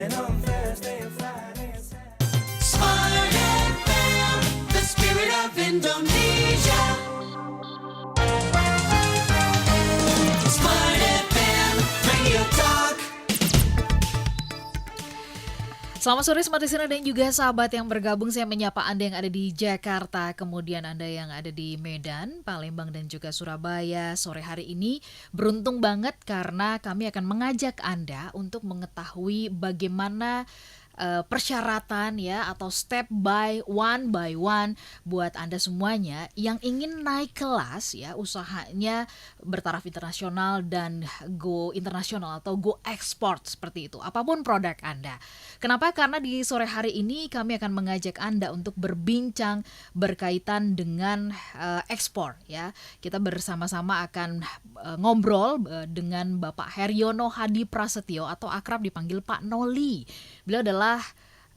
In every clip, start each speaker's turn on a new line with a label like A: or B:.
A: Smart FM, the spirit of Indonesia. Smart FM, radio talk.
B: Selamat sore Smart Listener dan juga sahabat yang bergabung. Saya menyapa Anda yang ada di Jakarta, kemudian Anda yang ada di Medan, Palembang dan juga Surabaya. Sore hari ini beruntung banget karena kami akan mengajak Anda untuk mengetahui bagaimana persyaratan ya atau step by one buat Anda semuanya yang ingin naik kelas ya usahanya bertaraf internasional dan go internasional atau go export seperti itu apapun produk Anda. Kenapa? Karena di sore hari ini kami akan mengajak Anda untuk berbincang berkaitan dengan ekspor ya. Kita bersama-sama akan ngobrol dengan Bapak Heryono Hadi Prasetyo atau akrab dipanggil Pak Noli. Beliau adalah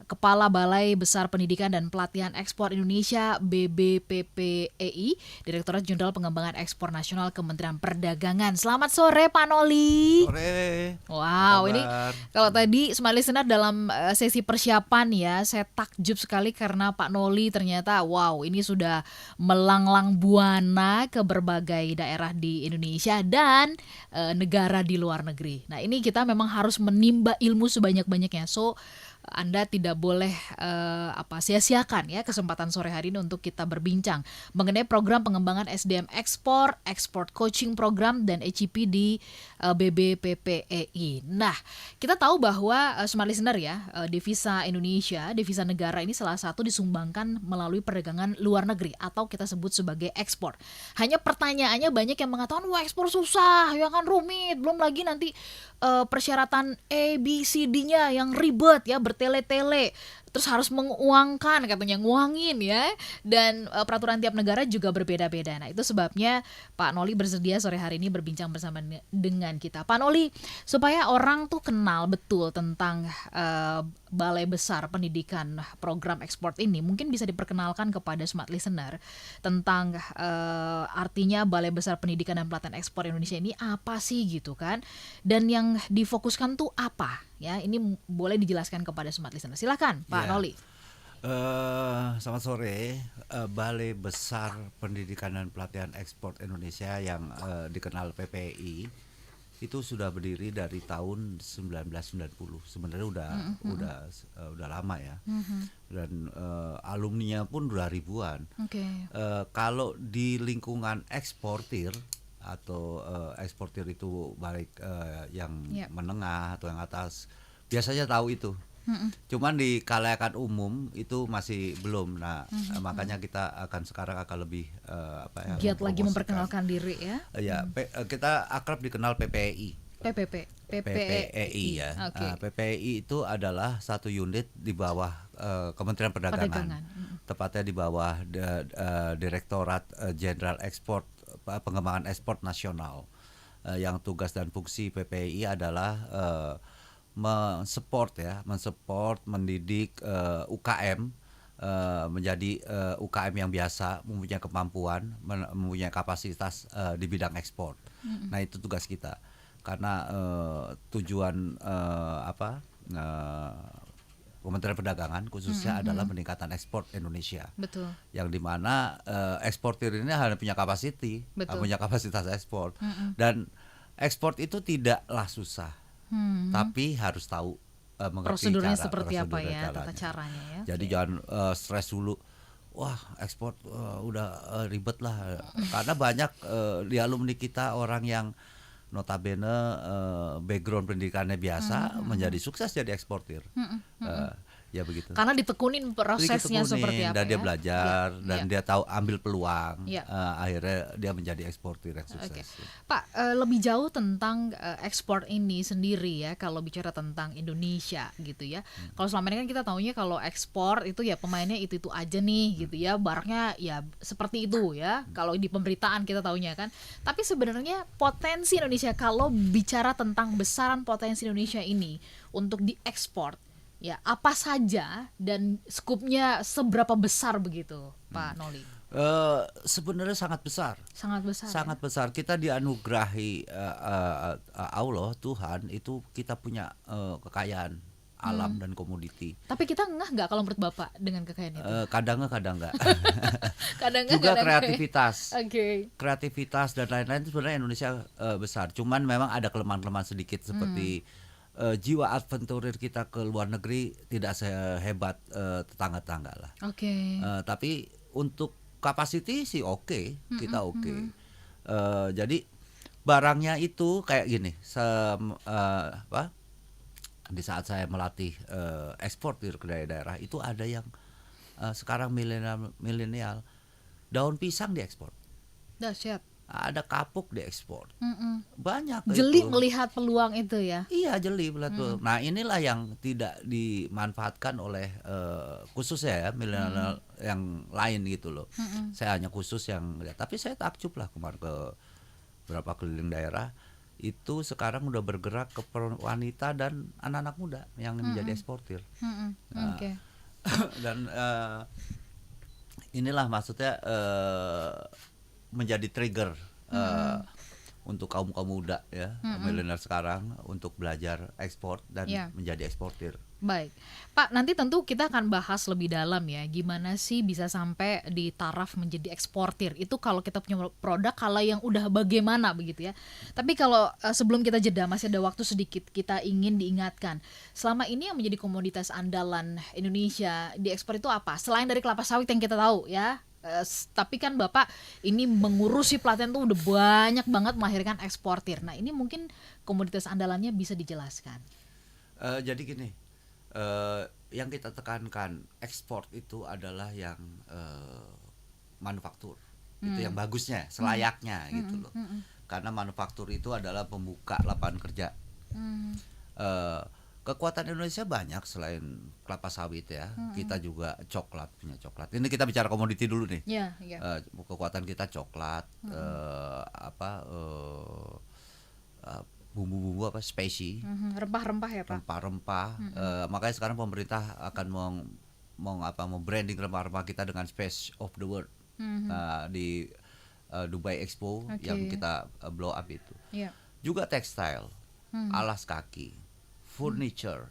B: Kepala Balai Besar Pendidikan dan Pelatihan Ekspor Indonesia BBPPEI, Direktorat Jenderal Pengembangan Ekspor Nasional Kementerian Perdagangan. Selamat sore Pak Noli.
C: Sore.
B: Wow, ini kalau tadi Smart Listener dalam sesi persiapan ya, saya takjub sekali karena Pak Noli ternyata wow, ini sudah melanglang buana ke berbagai daerah di Indonesia dan negara di luar negeri. Nah, ini kita memang harus menimba ilmu sebanyak-banyaknya. So Anda tidak boleh sia-siakan ya kesempatan sore hari ini untuk kita berbincang mengenai program pengembangan SDM ekspor, export coaching program dan ECP di BBPPEI. Nah, kita tahu bahwa Smart Listener ya, devisa Indonesia, devisa negara ini salah satu disumbangkan melalui perdagangan luar negeri atau kita sebut sebagai ekspor. Hanya pertanyaannya banyak yang mengatakan wah ekspor susah, ya kan rumit, belum lagi nanti persyaratan ABCD-nya yang ribet ya bertele-tele, terus harus menguangkan katanya nguangin ya, dan peraturan tiap negara juga berbeda-beda. Nah, itu sebabnya Pak Noli bersedia sore hari ini berbincang bersama dengan kita. Pak Noli, supaya orang tuh kenal betul tentang Balai Besar Pendidikan Program Ekspor ini, mungkin bisa diperkenalkan kepada Smart Listener tentang artinya Balai Besar Pendidikan dan Pelatihan Ekspor Indonesia ini apa sih gitu kan, dan yang difokuskan tuh apa ya, ini boleh dijelaskan kepada Smart Listener. Silakan Pak Noli.
C: Selamat sore. Balai Besar Pendidikan dan Pelatihan Ekspor Indonesia yang dikenal PPI itu sudah berdiri dari tahun 1990. Sebenarnya udah lama ya. Dan alumninya pun udah ribuan. Kalau di lingkungan eksportir atau eksportir itu baik yang menengah atau yang atas biasanya tahu itu. Cuman di kalayakan umum itu masih belum. Nah, makanya kita sekarang akan lebih
B: giat lagi memperkenalkan diri ya.
C: Kita akrab dikenal PPI.
B: PPEI
C: ya. PPI itu adalah satu unit di bawah Kementerian Perdagangan. Tepatnya di bawah Direktorat Jenderal Ekspor Pengembangan Ekspor Nasional. Yang tugas dan fungsi PPI adalah mensupport, mendidik UKM menjadi UKM yang biasa, mempunyai kemampuan, mempunyai kapasitas di bidang ekspor. Nah, itu tugas kita. Karena tujuan Kementerian Perdagangan khususnya adalah peningkatan ekspor Indonesia.
B: Betul.
C: Yang dimana eksportir ini hanya punya punya kapasitas ekspor. Dan ekspor itu tidaklah susah. Tapi harus tahu mengerti
B: prosedurnya
C: cara,
B: seperti apa ya, tata caranya ya.
C: Jadi jangan stres dulu. Wah, ekspor udah ribet lah. Karena banyak di alumni kita orang yang notabene background pendidikannya biasa menjadi sukses jadi eksportir. Ya begitu.
B: Karena ditekunin prosesnya seperti apa
C: dan dia
B: ya?
C: belajar dan dia tahu ambil peluang. Akhirnya dia menjadi eksportir yang sukses.
B: Pak, lebih jauh tentang ekspor ini sendiri ya, kalau bicara tentang Indonesia gitu ya. Kalau selama ini kan kita taunya kalau ekspor itu ya pemainnya itu aja nih gitu ya, barangnya ya seperti itu ya. Kalau di pemberitaan kita taunya kan. Tapi sebenarnya potensi Indonesia, kalau bicara tentang besaran potensi Indonesia ini untuk diekspor, ya apa saja dan skupnya seberapa besar begitu, Pak Noli?
C: Sebenarnya sangat besar. Sangat besar. Kita dianugerahi Allah, Tuhan itu kita punya kekayaan alam dan komoditi.
B: Tapi kita nggak kalau menurut Bapak dengan kekayaan itu?
C: Kadang enggak.
B: Kadang nggak,
C: Juga
B: kadang
C: kreativitas.
B: Oke.
C: Kreativitas dan lain-lain itu sebenarnya Indonesia besar. Cuman memang ada kelemahan-kelemahan sedikit seperti jiwa adventurer kita ke luar negeri tidak sehebat tetangga-tetangga lah.
B: Oke.
C: Tapi untuk capacity sih oke, kita oke. Jadi barangnya itu kayak gini, di saat saya melatih eksportir ke daerah-daerah itu ada yang sekarang milenial daun pisang diekspor,
B: Dahsyat.
C: ada kapuk diekspor, banyak
B: Jeli
C: itu.
B: melihat peluang itu ya.
C: Iya jeli betul. Nah inilah yang tidak dimanfaatkan oleh khususnya ya milenial yang lain gitu loh. Saya hanya khusus yang lihat. Tapi saya takjub lah kemarin ke beberapa keliling daerah itu sekarang udah bergerak ke wanita dan anak-anak muda yang menjadi eksportir.
B: Oke.
C: Dan inilah maksudnya menjadi trigger untuk kaum muda ya, milenial sekarang untuk belajar ekspor dan menjadi eksportir.
B: Baik, Pak, nanti tentu kita akan bahas lebih dalam ya, gimana sih bisa sampai di taraf menjadi eksportir. Itu kalau kita punya produk, kalau yang udah bagaimana begitu ya. Tapi kalau sebelum kita jeda, masih ada waktu sedikit, kita ingin diingatkan, selama ini yang menjadi komoditas andalan Indonesia di ekspor itu apa? Selain dari kelapa sawit yang kita tahu ya, tapi kan Bapak ini mengurusi pelatihan tuh udah banyak banget melahirkan eksportir. Nah ini mungkin komoditas andalannya bisa dijelaskan.
C: Jadi gini, yang kita tekankan ekspor itu adalah yang manufaktur, itu yang bagusnya, selayaknya gitu loh. Karena manufaktur itu adalah pembuka lapangan kerja. Kekuatan Indonesia banyak selain kelapa sawit ya. Kita juga punya coklat. Ini kita bicara komoditi dulu nih. Kekuatan kita coklat, bumbu-bumbu spesi,
B: rempah-rempah ya Pak.
C: Rempah-rempah. Makanya sekarang pemerintah akan mau branding rempah-rempah kita dengan Space of the World di Dubai Expo yang kita blow up itu. Juga tekstil, alas kaki, furniture,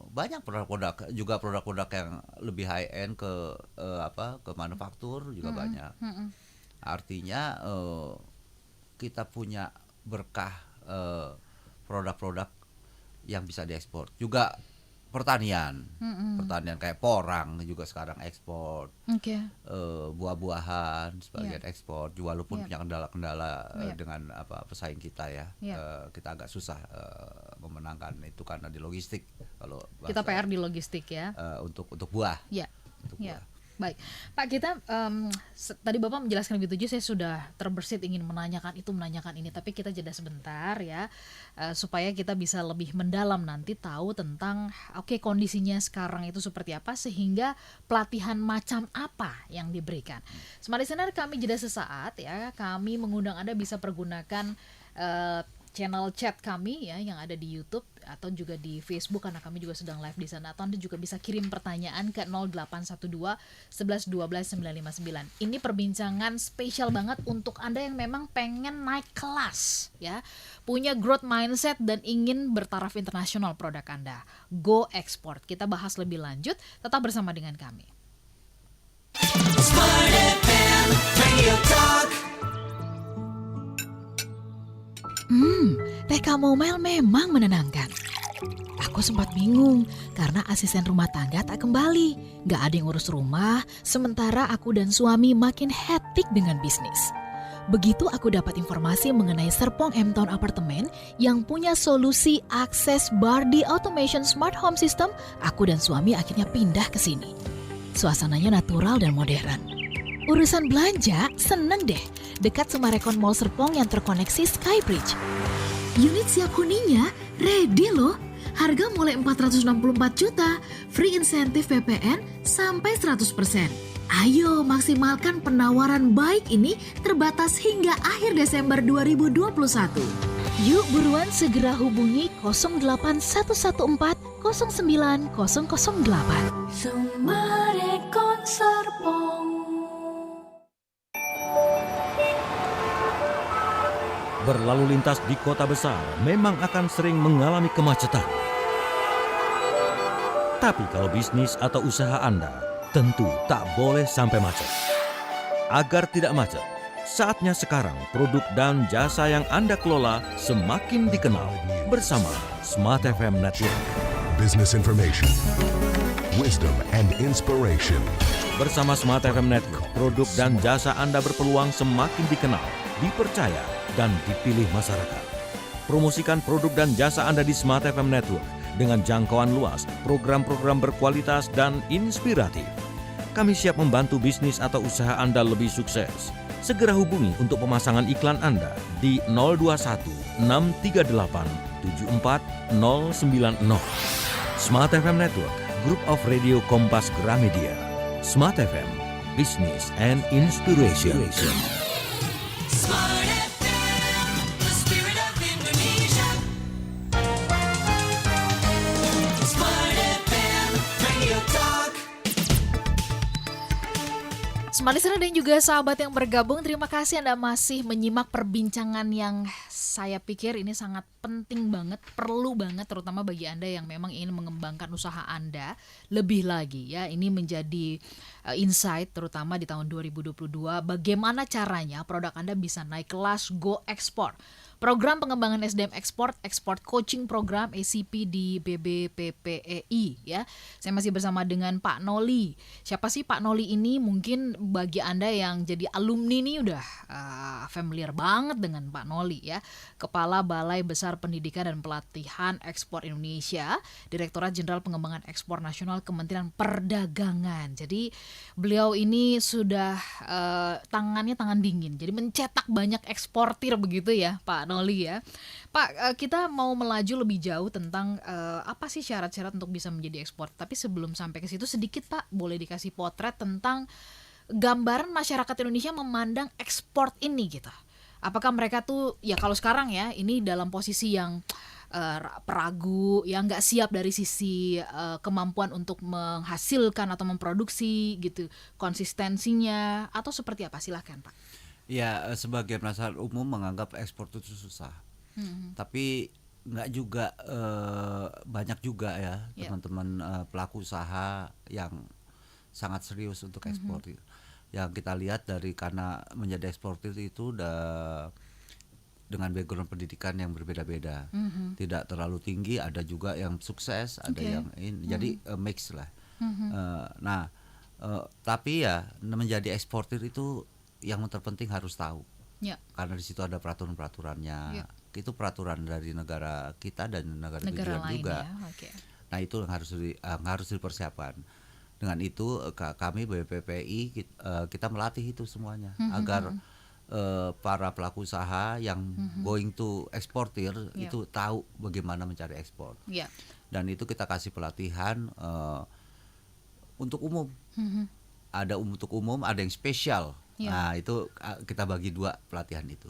C: banyak produk-produk, juga produk-produk yang lebih high end ke manufaktur juga banyak. Artinya kita punya berkah produk-produk yang bisa diekspor. Juga pertanian kayak porang juga sekarang ekspor. Buah-buahan sebagian ekspor. Walaupun punya kendala-kendala dengan pesaing kita ya. Kita agak susah memenangkan itu karena di logistik. Kalau
B: kita PR di logistik ya.
C: Untuk buah. Untuk buah.
B: Baik, Pak, kita tadi Bapak menjelaskan lebih tujuh, saya sudah terbersit ingin menanyakan ini, tapi kita jeda sebentar ya, supaya kita bisa lebih mendalam nanti tahu tentang kondisinya sekarang itu seperti apa, sehingga pelatihan macam apa yang diberikan. Smart Listener, kami jeda sesaat ya, kami mengundang Anda bisa pergunakan channel chat kami ya yang ada di YouTube atau juga di Facebook karena kami juga sedang live di sana. Atau Anda juga bisa kirim pertanyaan ke 0812 11 12 959. Ini perbincangan spesial banget untuk Anda yang memang pengen naik kelas ya, punya growth mindset dan ingin bertaraf internasional produk Anda. Go Export. Kita bahas lebih lanjut, tetap bersama dengan kami.
A: Smart FM Radio Talk.
D: Teh chamomile memang menenangkan. Aku sempat bingung karena asisten rumah tangga tak kembali. Gak ada yang urus rumah, sementara aku dan suami makin hektik dengan bisnis. Begitu aku dapat informasi mengenai Serpong M-Town Apartemen yang punya solusi akses bar di Automation Smart Home System, aku dan suami akhirnya pindah ke sini. Suasananya natural dan modern. Urusan belanja, seneng deh. Dekat Sumarekon Mall Serpong yang terkoneksi Skybridge. Unit siap huninya, ready loh. Harga mulai 464 juta, free insentif PPN sampai 100%. Ayo maksimalkan penawaran baik ini terbatas hingga akhir Desember 2021. Yuk buruan segera hubungi 08114 09008.
A: Sumarekon Serpong.
E: Berlalu lintas di kota besar memang akan sering mengalami kemacetan. Tapi kalau bisnis atau usaha Anda tentu tak boleh sampai macet. Agar tidak macet, saatnya sekarang produk dan jasa yang Anda kelola semakin dikenal bersama Smart FM Network.
F: Business information, wisdom, and inspiration.
E: Bersama Smart FM Network, produk dan jasa Anda berpeluang semakin dikenal, dipercaya, dan dipilih masyarakat. Promosikan produk dan jasa Anda di Smart FM Network dengan jangkauan luas, program-program berkualitas dan inspiratif. Kami siap membantu bisnis atau usaha Anda lebih sukses. Segera hubungi untuk pemasangan iklan Anda di 021 638 74090. Smart FM Network, Group of Radio Kompas Gramedia. Smart FM, Business and Inspiration.
A: Smart FM, the spirit of Indonesia. Smart FM, radio talk.
B: Smart listener dan juga sahabat yang bergabung, terima kasih Anda masih menyimak perbincangan yang saya pikir ini sangat penting banget, perlu banget terutama bagi Anda yang memang ingin mengembangkan usaha Anda lebih lagi ya. Ini menjadi insight terutama di tahun 2022, bagaimana caranya produk Anda bisa naik kelas go ekspor. Program pengembangan SDM ekspor coaching program ACP di BBPPEI ya. Saya masih bersama dengan Pak Noli. Siapa sih Pak Noli ini? Mungkin bagi Anda yang jadi alumni nih udah familiar banget dengan Pak Noli ya. Kepala Balai Besar Pendidikan dan Pelatihan Ekspor Indonesia, Direktorat Jenderal Pengembangan Ekspor Nasional Kementerian Perdagangan. Jadi beliau ini sudah tangannya tangan dingin. Jadi mencetak banyak eksportir begitu ya Pak Noli ya. Pak, kita mau melaju lebih jauh tentang apa sih syarat-syarat untuk bisa menjadi ekspor. Tapi sebelum sampai ke situ sedikit Pak, boleh dikasih potret tentang gambaran masyarakat Indonesia memandang ekspor ini gitu. Apakah mereka tuh ya kalau sekarang ya ini dalam posisi yang peragu, yang nggak siap dari sisi kemampuan untuk menghasilkan atau memproduksi gitu, konsistensinya atau seperti apa? Silahkan Pak.
C: Ya, sebagian masyarakat umum menganggap ekspor itu susah. Tapi nggak juga, banyak juga ya teman-teman pelaku usaha yang sangat serius untuk ekspor. Yang kita lihat dari karena menjadi eksportir itu udah dengan background pendidikan yang berbeda-beda, tidak terlalu tinggi, ada juga yang sukses, ada yang ini, jadi mix lah. Tapi ya menjadi eksportir itu yang terpenting harus tahu, karena di situ ada peraturan-peraturannya. Itu peraturan dari negara kita dan negara tujuan
B: lain
C: juga.
B: Ya.
C: Nah itu yang harus dipersiapkan. Dengan itu kami BPPI kita melatih itu semuanya agar para pelaku usaha yang going to eksportir itu tahu bagaimana mencari ekspor. Dan itu kita kasih pelatihan untuk umum. Ada untuk umum, ada yang spesial. Nah itu kita bagi dua pelatihan itu.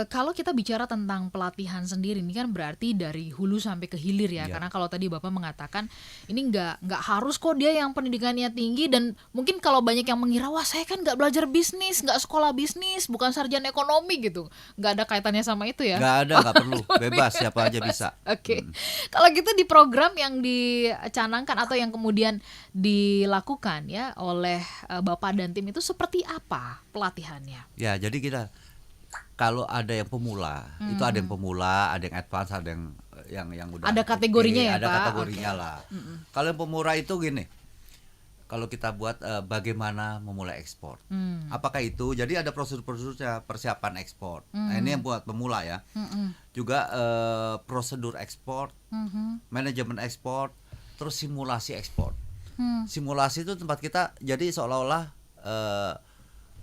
B: Kalau kita bicara tentang pelatihan sendiri ini kan berarti dari hulu sampai ke hilir ya. Karena kalau tadi Bapak mengatakan ini nggak harus kok dia yang pendidikannya tinggi, dan mungkin kalau banyak yang mengira wah saya kan nggak belajar bisnis, nggak sekolah bisnis, bukan sarjana ekonomi gitu, nggak ada kaitannya sama itu ya?
C: Nggak ada, nggak perlu, bebas siapa aja bisa.
B: Oke. Kalau gitu di program yang dicanangkan atau yang kemudian dilakukan ya oleh Bapak dan tim itu seperti apa pelatihannya?
C: Ya jadi kita kalau ada yang pemula, itu ada yang pemula, ada yang advance, ada yang udah
B: ada kategorinya ya
C: ada
B: Pak?
C: kategorinya lah. Kalau yang pemula itu gini, kalau kita buat bagaimana memulai ekspor, apakah itu? Jadi ada prosedur-prosedurnya persiapan ekspor. Nah, ini yang buat pemula ya. Juga prosedur ekspor, manajemen ekspor, terus simulasi ekspor. Simulasi itu tempat kita, jadi seolah-olah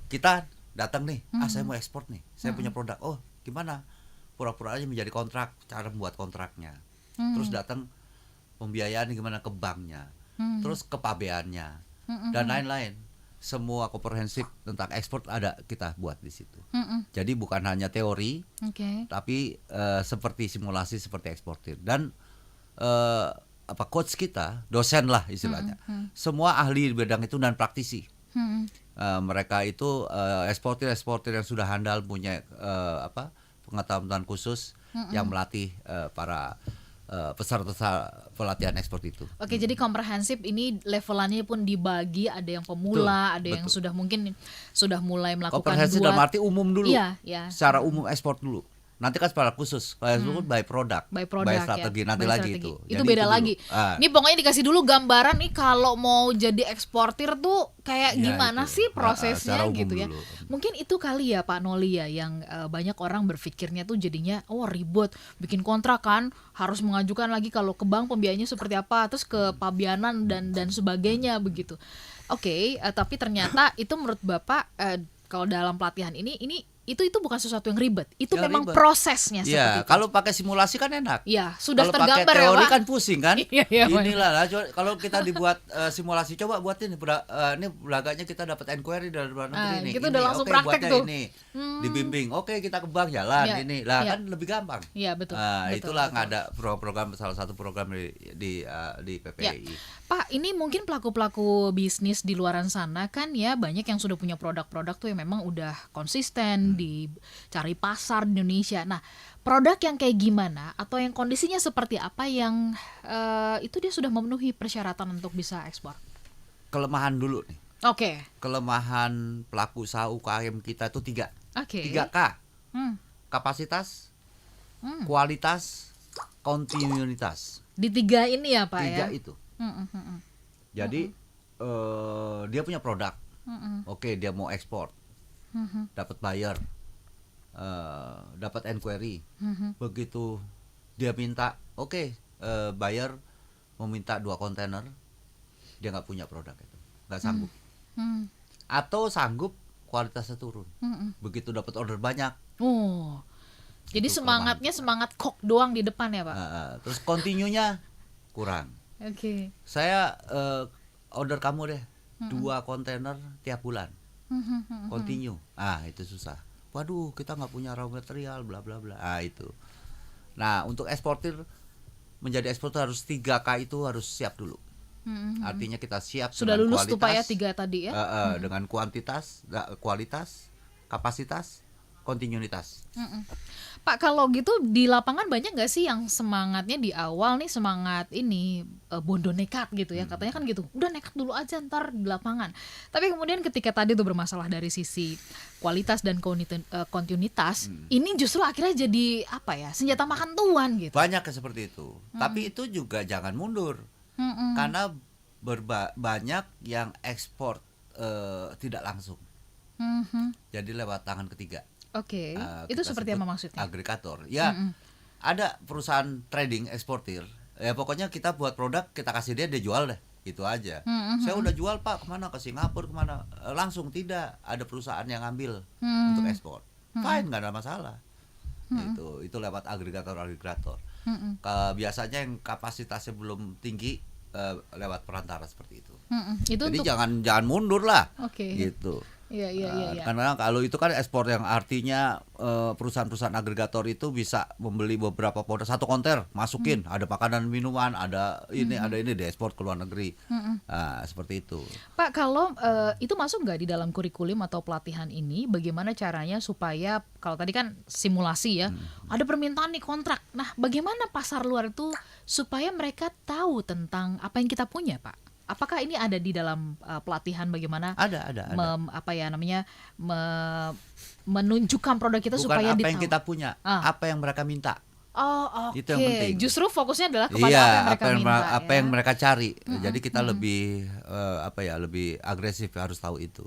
C: kita datang nih, saya mau ekspor nih, saya punya produk, oh gimana, pura-pura aja menjadi kontrak, cara membuat kontraknya, terus datang pembiayaan gimana ke banknya, terus ke pabeannya, dan lain-lain, semua komprehensif tentang ekspor ada kita buat di situ. Jadi bukan hanya teori, tapi seperti simulasi seperti eksportir, dan coach kita, dosen lah istilahnya, semua ahli di bidang itu dan praktisi. Mereka itu eksportir yang sudah handal punya pengetahuan khusus yang melatih para peserta pelatihan ekspor itu.
B: Oke, jadi komprehensif ini levelannya pun dibagi, ada yang pemula,
C: Betul,
B: ada yang
C: betul.
B: sudah mungkin sudah mulai melakukan
C: Komprehensif dalam arti umum dulu.
B: Iya, iya.
C: Secara umum ekspor dulu. Nanti kan secara khusus, kalau itu by product,
B: by product
C: strategi
B: ya,
C: nanti
B: by
C: lagi
B: strategi.
C: itu.
B: Itu
C: Jadi
B: beda
C: dulu.
B: lagi.
C: Ah.
B: Ini pokoknya dikasih dulu gambaran nih kalau mau jadi eksportir tuh kayak
C: Ya,
B: gimana
C: itu.
B: sih
C: Ah,
B: prosesnya
C: secara umum
B: gitu ya.
C: dulu.
B: Mungkin itu kali ya Pak Noli ya yang banyak orang berpikirnya tuh jadinya ribet, bikin kontrak kan, harus mengajukan lagi kalau ke bank pembiayanya seperti apa, terus ke pabeanan dan sebagainya begitu. Oke, tapi ternyata itu menurut Bapak kalau dalam pelatihan ini itu bukan sesuatu yang ribet. Itu
C: Yang
B: memang
C: ribet.
B: prosesnya seperti
C: Iya,
B: itu.
C: kalau pakai simulasi kan enak.
B: Iya, sudah
C: Kalau pakai
B: tergambar ya,
C: teori
B: Pak.
C: kan pusing kan.
B: Iya, iya, Pak.
C: Inilah lah, kalau kita dibuat simulasi, coba buat ini belaganya kita dapat inquiry dari luar negeri nih.
B: gitu
C: Ini,
B: udah langsung
C: oke,
B: praktek
C: buatnya
B: tuh.
C: Ini dibimbing. Oke, kita ke bank jalan
B: Iya,
C: ini. Lah
B: iya.
C: kan lebih gampang.
B: Iya, betul.
C: Nah,
B: betul,
C: itulah
B: betul.
C: ada program salah satu program di PPI.
B: Pak, ini mungkin pelaku-pelaku bisnis di luaran sana kan ya banyak yang sudah punya produk-produk tuh yang memang udah konsisten dicari pasar di Indonesia. Nah, produk yang kayak gimana atau yang kondisinya seperti apa yang itu dia sudah memenuhi persyaratan untuk bisa ekspor?
C: Kelemahan dulu nih.
B: Oke.
C: Kelemahan pelaku usaha UKM kita itu 3.
B: Oke.
C: 3K.
B: Hmm.
C: Kapasitas, kualitas, kontinuitas.
B: Di 3 ini ya, Pak
C: 3
B: ya.
C: itu.
B: Hmm, hmm, hmm.
C: Jadi dia punya produk, oke dia mau ekspor, dapat buyer, dapat inquiry, begitu dia minta, buyer meminta 2 kontainer, dia nggak punya produk itu, nggak sanggup, atau sanggup kualitasnya turun, begitu dapat order banyak,
B: Oh. Jadi
C: Itu
B: semangatnya semangat kok doang di depan ya, Pak.
C: terus continue-nya kurang.
B: Oke.
C: Saya order kamu deh 2 kontainer tiap bulan. Continue. Itu susah. Waduh, kita nggak punya raw material, bla bla bla. Itu. Nah, untuk eksportir menjadi eksportir harus 3K itu harus siap dulu. Artinya kita siap
B: Sudah
C: dengan
B: lulus tuh Pak ya
C: kualitas,
B: 3 tadi ya.
C: dengan kualitas, kapasitas, kontinuitas.
B: Pak, kalau gitu di lapangan banyak nggak sih yang semangatnya di awal nih semangat ini bondo nekat gitu ya, katanya kan gitu, udah nekat dulu aja ntar di lapangan. Tapi kemudian ketika tadi tuh bermasalah dari sisi kualitas dan kontinuitas, ini justru akhirnya jadi apa ya, senjata makan tuan gitu.
C: Banyak yang seperti itu. Tapi itu juga jangan mundur. Karena banyak yang ekspor tidak langsung. Jadi lewat tangan ketiga.
B: Oke, itu
C: Kita
B: seperti
C: sebut
B: apa maksudnya?
C: agregator. Ya, ada perusahaan trading eksportir. Ya pokoknya kita buat produk, kita kasih dia jual deh. Itu aja. Saya udah jual Pak, kemana? Ke Singapura, kemana? Langsung tidak. Ada perusahaan yang ngambil untuk ekspor. Fine, nggak ada masalah. Itu lewat agregator. Biasanya yang kapasitasnya belum tinggi lewat perantara seperti itu.
B: Itu
C: Jadi
B: untuk
C: jangan mundur lah.
B: Oke.
C: Gitu.
B: Iya.
C: Karena kalau itu kan ekspor yang artinya perusahaan-perusahaan agregator itu bisa membeli beberapa produk, 1 konter masukin, ada makanan minuman, ada ini diekspor ke luar negeri. Seperti itu.
B: Pak, kalau itu masuk nggak di dalam kurikulum atau pelatihan ini? Bagaimana caranya supaya kalau tadi kan simulasi ya, ada permintaan nih kontrak. Nah, bagaimana pasar luar itu supaya mereka tahu tentang apa yang kita punya, Pak? Apakah ini ada di dalam pelatihan bagaimana?
C: Ada.
B: Menunjukkan produk kita
C: Bukan
B: supaya
C: apa
B: ditahu.
C: yang kita punya, apa yang mereka minta.
B: Oh, oke.
C: Itu yang penting.
B: Justru fokusnya adalah kepada apa yang mereka minta.
C: Apa yang mereka cari. Jadi kita lebih lebih agresif, harus tahu itu.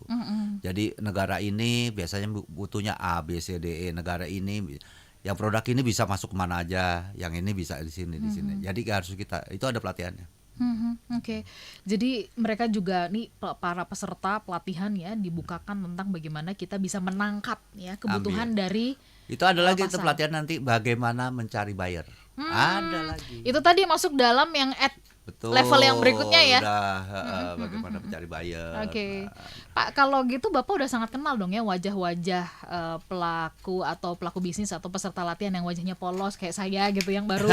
C: Jadi negara ini biasanya butuhnya A, B, C, D, E. Negara ini yang produk ini bisa masuk kemana aja, yang ini bisa di sini. Jadi harus itu ada pelatihannya.
B: Oke. Jadi mereka juga nih para peserta pelatihan ya dibukakan tentang bagaimana kita bisa menangkap ya kebutuhan dari
C: Itu ada lagi itu
B: pasar.
C: pelatihan nanti bagaimana mencari buyer. Ada lagi.
B: Itu tadi masuk dalam yang
C: Betul.
B: level yang berikutnya ya.
C: Udah bagaimana mencari buyer.
B: Oke, Pak, kalau gitu Bapak udah sangat kenal dong ya wajah-wajah pelaku atau pelaku bisnis atau peserta latihan yang wajahnya polos kayak saya gitu yang baru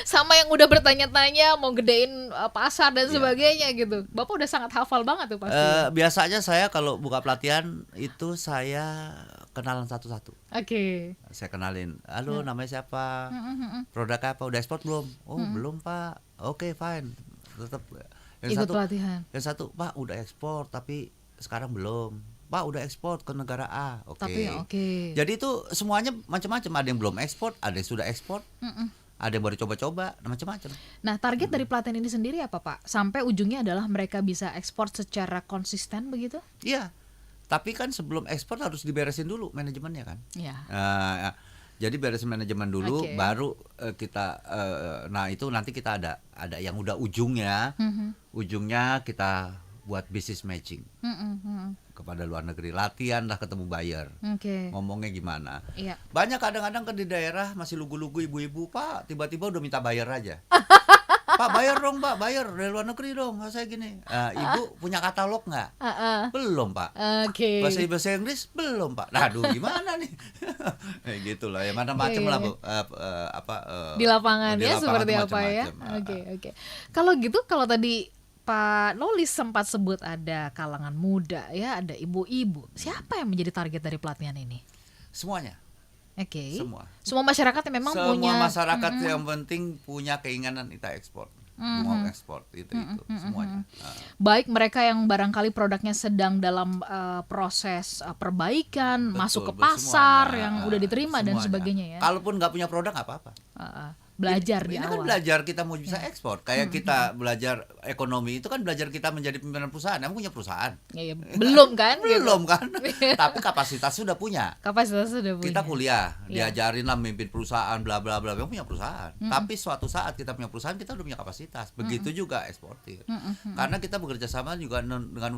B: sama yang udah bertanya-tanya mau gedein pasar dan sebagainya gitu. Bapak udah sangat hafal banget tuh pasti.
C: Biasanya saya kalau buka pelatihan itu saya kenalan satu-satu.
B: Oke.
C: Saya kenalin, halo namanya siapa, produknya apa, udah ekspor belum? Oh belum Pak. Oke fine, tetap.
B: Ikut pelatihan.
C: Yang satu Pak udah ekspor tapi sekarang belum. Pak udah ekspor ke negara A. Oke.
B: Tapi oke.
C: Jadi itu semuanya macam-macam. Ada yang belum ekspor, ada yang sudah ekspor, ada yang baru coba-coba, macam-macam.
B: Nah, target dari pelatihan ini sendiri apa Pak? Sampai ujungnya adalah mereka bisa ekspor secara konsisten begitu?
C: Iya. Tapi kan sebelum ekspor harus diberesin dulu manajemennya kan.
B: Iya.
C: Jadi beresin manajemen dulu,
B: Oke.
C: baru kita. Nah itu nanti kita ada yang udah ujungnya, ujungnya kita buat business matching kepada luar negeri, latihan lah ketemu buyer.
B: Oke.
C: Ngomongnya gimana?
B: Iya.
C: Banyak kadang-kadang kan di daerah masih lugu-lugu ibu-ibu, Pak, tiba-tiba udah minta bayar aja. Pak bayar dong Pak, bayar dari luar negeri dong, saya gini. Ibu punya katalog nggak? Belum Pak.
B: Oke.
C: Bahasa Inggris belum Pak. Nah, aduh gimana nih? Gitulah ya, macam-macam lah Bu.
B: Di lapangan
C: di
B: ya
C: lapangan
B: seperti
C: tuh
B: apa ya?
C: macam-macam.
B: Oke. Kalau gitu, kalau tadi Pak Nolis sempat sebut ada kalangan muda ya, ada ibu-ibu. Siapa yang menjadi target dari pelatihan ini?
C: Semuanya.
B: Oke.
C: Semua
B: masyarakat yang memang
C: Semua
B: punya
C: masyarakat yang penting punya keinginan kita ekspor. Mau ekspor itu semuanya.
B: baik mereka yang barangkali produknya sedang dalam proses perbaikan, masuk ke pasar
C: semuanya.
B: yang udah diterima dan
C: Semuanya.
B: sebagainya ya.
C: Kalaupun nggak punya produk nggak apa-apa.
B: Belajar di
C: Ini
B: awal.
C: kan belajar kita mau bisa ekspor. Kayak kita belajar ekonomi itu kan belajar kita menjadi pimpinan perusahaan. Emang punya perusahaan?
B: Ya, belum kan?
C: Belum kan? Tapi kapasitas sudah punya.
B: Kapasitas sudah punya.
C: Kita kuliah,
B: Iya.
C: diajarin lah memimpin perusahaan, bla bla bla. Memang punya perusahaan. Tapi suatu saat kita punya perusahaan, kita udah punya kapasitas. Begitu juga eksportir. Karena kita bekerja sama juga dengan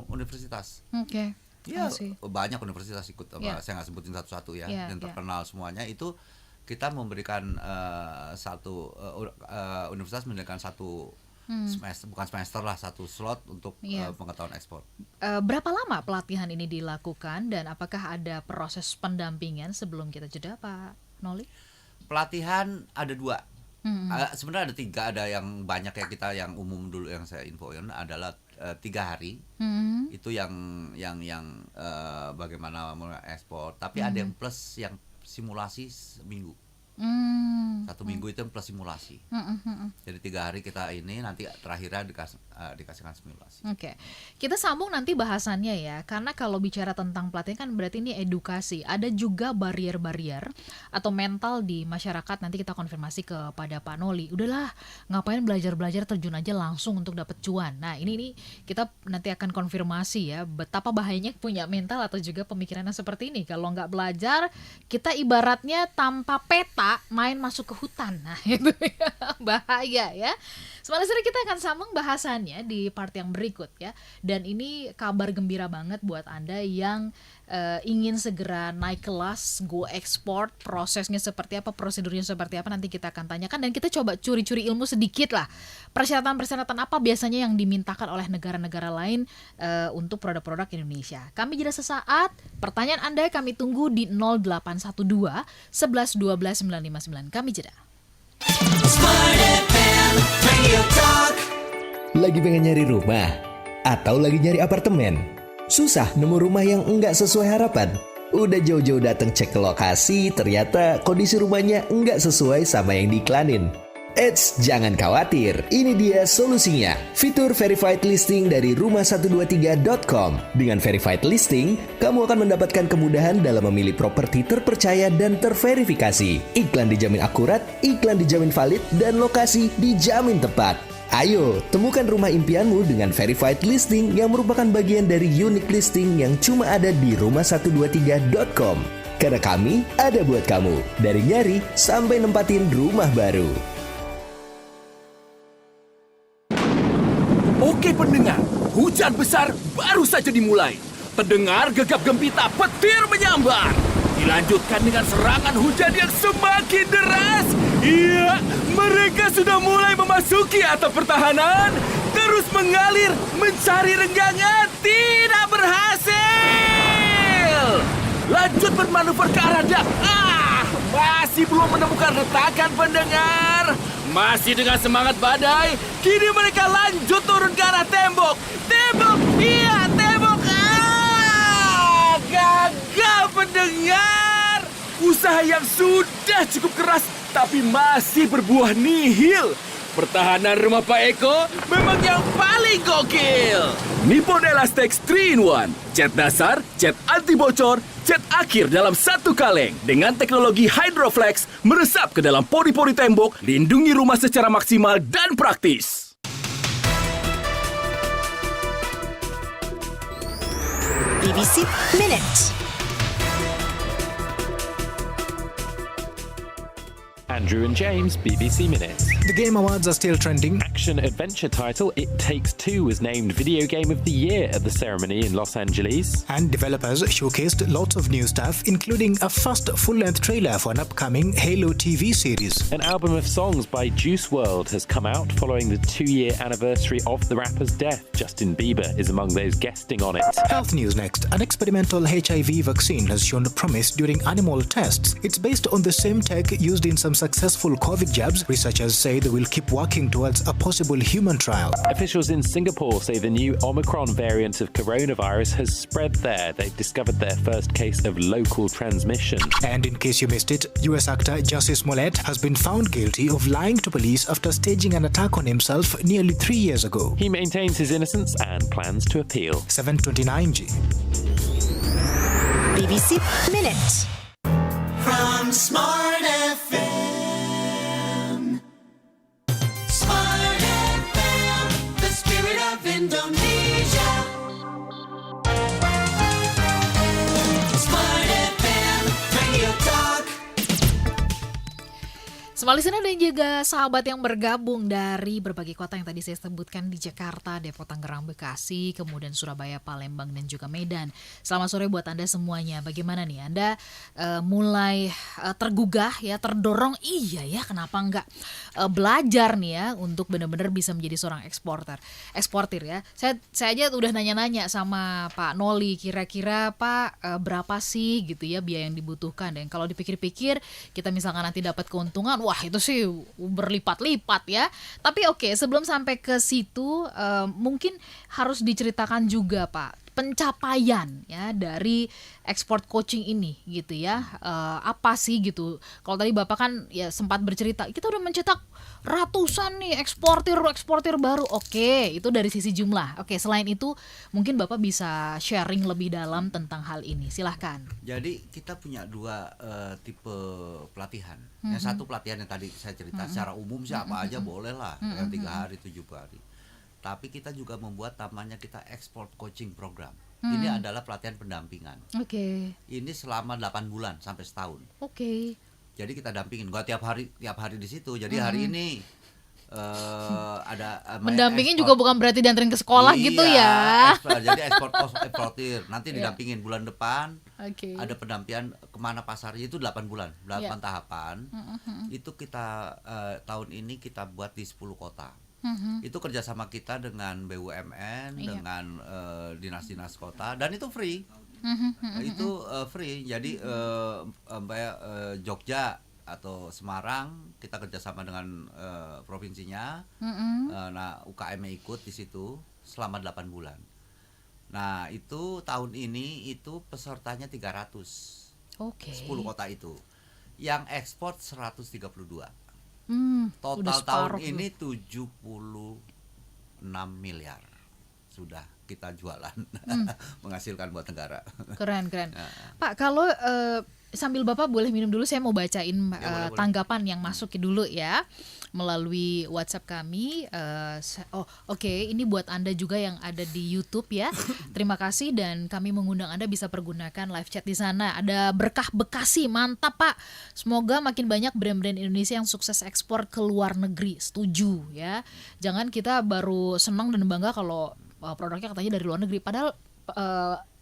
C: universitas.
B: Oke.
C: Iya,
B: I see.
C: banyak universitas ikut.
B: Iya.
C: Saya nggak sebutin satu-satu ya,
B: Iya,
C: yang
B: iya.
C: terkenal semuanya itu. Kita memberikan universitas memberikan satu semester, bukan semester lah, satu slot untuk
B: Iya.
C: pengetahuan ekspor.
B: Berapa lama pelatihan ini dilakukan dan apakah ada proses pendampingan sebelum kita jeda Pak Noli?
C: Pelatihan ada 2. Sebenarnya ada 3, ada yang banyak ya, kita yang umum dulu yang saya infoin adalah 3 hari. Itu yang bagaimana ekspor, tapi ada yang plus yang simulasi seminggu. 1 minggu itu yang plus simulasi. Jadi 3 hari kita ini, nanti terakhirnya dikasihkan simulasi.
B: Oke, kita sambung nanti bahasannya ya, karena kalau bicara tentang pelatihan kan berarti ini edukasi. Ada juga barier-barier atau mental di masyarakat. Nanti kita konfirmasi kepada Pak Noli. Udahlah, ngapain belajar-belajar, terjun aja langsung untuk dapat cuan. Nah ini kita nanti akan konfirmasi ya, betapa bahayanya punya mental atau juga pemikiran yang seperti ini. Kalau nggak belajar, kita ibaratnya tanpa peta main masuk ke hutan. Nah itu bahaya ya. Sebenarnya kita akan sambung bahasannya di part yang berikut ya. Dan ini kabar gembira banget buat Anda yang ingin segera naik kelas, go export, prosesnya seperti apa, prosedurnya seperti apa, nanti kita akan tanyakan dan kita coba curi-curi ilmu sedikit lah. Persyaratan-persyaratan apa biasanya yang dimintakan oleh negara-negara lain untuk produk-produk Indonesia. Kami jeda sesaat, pertanyaan Anda kami tunggu di 0812 11 12 959. Kami jeda.
A: Smart FM Radio Talk.
G: Lagi pengen nyari rumah? Atau lagi nyari apartemen? Susah nemu rumah yang enggak sesuai harapan? Udah jauh-jauh datang cek ke lokasi, ternyata kondisi rumahnya enggak sesuai sama yang diiklanin. Eits, jangan khawatir, ini dia solusinya. Fitur Verified Listing dari rumah123.com. Dengan Verified Listing, kamu akan mendapatkan kemudahan dalam memilih properti terpercaya dan terverifikasi. Iklan dijamin akurat, iklan dijamin valid, dan lokasi dijamin tepat. Ayo, temukan rumah impianmu dengan Verified Listing yang merupakan bagian dari unique listing yang cuma ada di rumah123.com. Karena kami ada buat kamu, dari nyari sampai nempatin rumah baru.
H: Oke pendengar, hujan besar baru saja dimulai. Pendengar gegap gempita petir menyambar. Di Dilanjutkan dengan serangan hujan yang semakin deras. Iya, mereka sudah mulai memasuki atap pertahanan. Terus mengalir, mencari renggangan. Tidak berhasil. Lanjut bermanuver ke arah masih belum menemukan retakan pendengar. Masih dengan semangat badai, kini mereka lanjut turun ke arah tembok. Tembok, iya tembok. Gagal pendengar. Usaha yang sudah cukup keras tapi masih berbuah nihil. Pertahanan rumah Pak Eko memang yang paling gokil. Nippon Elastex 3-in-1. Cat dasar, cat anti bocor, cat akhir dalam satu kaleng. Dengan teknologi Hydroflex meresap ke dalam pori-pori tembok, lindungi rumah secara maksimal dan praktis.
I: BBC Minute.
J: Andrew and James, BBC Minute.
K: The Game Awards are still trending.
J: Action-adventure title It Takes Two was named Video Game of the Year at the ceremony in Los Angeles.
K: And developers showcased lots of new stuff, including a first full-length trailer for an upcoming Halo TV series.
J: An album of songs by Juice WRLD has come out following the 2-year anniversary of the rapper's death. Justin Bieber is among those guesting on it.
K: Health news next. An experimental HIV vaccine has shown promise during animal tests. It's based on the same tech used in some successful COVID jabs. Researchers say they will keep working towards a possible human trial.
J: Officials in Singapore say the new Omicron variant of coronavirus has spread there. They've discovered their first case of local transmission.
K: And in case you missed it, US actor Jussie Smollett has been found guilty of lying to police after staging an attack on himself nearly 3 years ago.
J: He maintains his innocence and plans to appeal.
K: 7:29 G.
I: BBC Minute.
A: From Smart FM. Smart FM, the spirit of Indonesia. Smart FM, radio talk.
B: Smart listener dan juga sahabat yang bergabung dari berbagai kota yang tadi saya sebutkan di Jakarta, Depok, Tangerang, Bekasi, kemudian Surabaya, Palembang, dan juga Medan. Selamat sore buat Anda semuanya. Bagaimana nih Anda mulai tergugah ya, terdorong, iya ya kenapa enggak belajar nih ya untuk benar-benar bisa menjadi seorang eksportir ya. Saya aja udah nanya-nanya sama Pak Noli, kira-kira Pak berapa sih gitu ya biaya yang dibutuhkan. Dan kalau dipikir-pikir kita misalkan nanti dapat keuntungan, wah itu sih berlipat-lipat ya. Tapi oke, sebelum sampai ke situ mungkin harus diceritakan juga Pak pencapaian ya dari export coaching ini gitu ya. Apa sih gitu. Kalau tadi Bapak kan ya sempat bercerita kita udah mencetak ratusan nih eksportir baru. Oke, itu dari sisi jumlah. Oke, selain itu mungkin Bapak bisa sharing lebih dalam tentang hal ini. Silahkan.
C: Jadi kita punya dua tipe pelatihan. Yang satu pelatihan yang tadi saya cerita secara umum siapa aja boleh lah, yang 3 hari 7 hari. Tapi kita juga membuat namanya kita export coaching program. Ini adalah pelatihan pendampingan.
B: Oke.
C: Ini selama 8 bulan sampai setahun.
B: Oke.
C: Jadi kita dampingin, nggak tiap hari di situ. Jadi hari ini ada
B: mendampingin juga bukan berarti dianterin ke sekolah gitu ya.
C: Jadi eksportir. Nanti didampingin bulan depan. Ada pendampingan kemana pasarnya itu 8 bulan, 8 tahapan. Itu kita tahun ini kita buat di 10 kota. Itu kerjasama kita dengan BUMN, dengan dinas-dinas kota, dan itu free. Itu free. Jadi Jogja atau Semarang kita kerjasama dengan provinsinya. Nah UKM ikut di situ selama 8 bulan. Nah itu tahun ini itu pesertanya 300. 10 kota itu. Yang ekspor 132. Total tahun ini 76 miliar sudah kita jualan, menghasilkan buat negara.
B: Keren. Pak, kalau sambil Bapak boleh minum dulu, saya mau bacain
C: boleh.
B: tanggapan yang masuk dulu ya melalui WhatsApp kami. Ini buat Anda juga yang ada di YouTube ya. Terima kasih dan kami mengundang Anda bisa pergunakan live chat di sana. Ada Berkah Bekasi, mantap Pak. Semoga makin banyak brand-brand Indonesia yang sukses ekspor ke luar negeri. Setuju ya. Jangan kita baru senang dan bangga kalau produknya katanya dari luar negeri. Padahal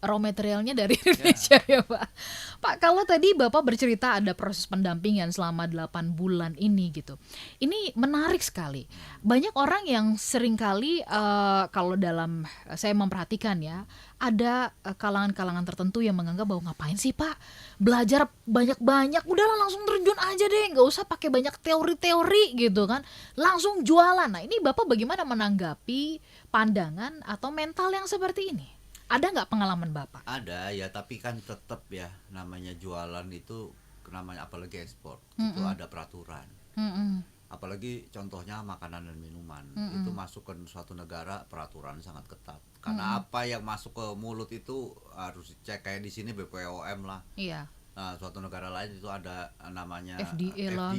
B: raw materialnya dari Indonesia ya Pak. Pak, kalau tadi Bapak bercerita ada proses pendampingan selama 8 bulan ini gitu. Ini menarik sekali. Banyak orang yang seringkali kalau dalam saya memperhatikan ya, ada kalangan-kalangan tertentu yang menganggap bahwa ngapain sih Pak belajar banyak-banyak, udahlah langsung terjun aja deh, nggak usah pakai banyak teori-teori gitu kan, langsung jualan. Nah ini Bapak bagaimana menanggapi pandangan atau mental yang seperti ini? Ada nggak pengalaman Bapak?
C: Ada ya, tapi kan tetap ya namanya jualan itu, namanya apalagi ekspor itu ada peraturan. Apalagi contohnya makanan dan minuman itu masuk ke suatu negara peraturan sangat ketat. Karena apa yang masuk ke mulut itu harus dicek, kayak di sini BPOM lah.
B: Iya.
C: Nah, suatu negara lain itu ada namanya
B: FDA lah.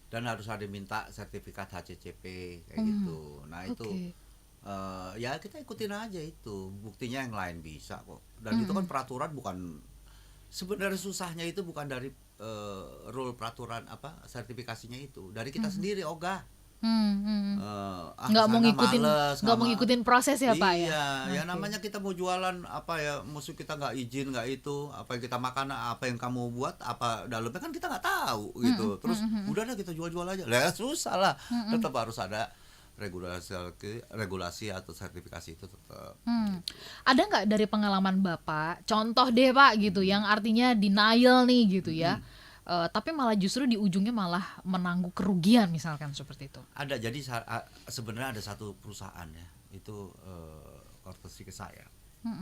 C: Dan harus ada minta sertifikat HACCP kayak gitu. Nah itu ya kita ikutin aja itu, buktinya yang lain bisa kok. Dan itu kan peraturan, bukan sebenarnya susahnya itu bukan dari rule peraturan apa sertifikasinya, itu dari kita sendiri ogah.
B: Nggak mau ngikutin proses ya Pak ya.
C: Iya, ya namanya kita mau jualan apa ya, musuh kita nggak izin, nggak itu apa yang kita makan, apa yang kamu buat, apa dalamnya kan kita nggak tahu gitu. Terus udahlah kita jual-jual aja, lah susah lah. Tetap harus ada regulasi atau sertifikasi itu tetap.
B: Ada nggak dari pengalaman Bapak contoh deh Pak gitu yang artinya denial nih gitu ya, tapi malah justru di ujungnya malah menanggung kerugian misalkan seperti itu?
C: Ada, jadi sebenarnya ada satu perusahaan ya, itu kortesi ke saya,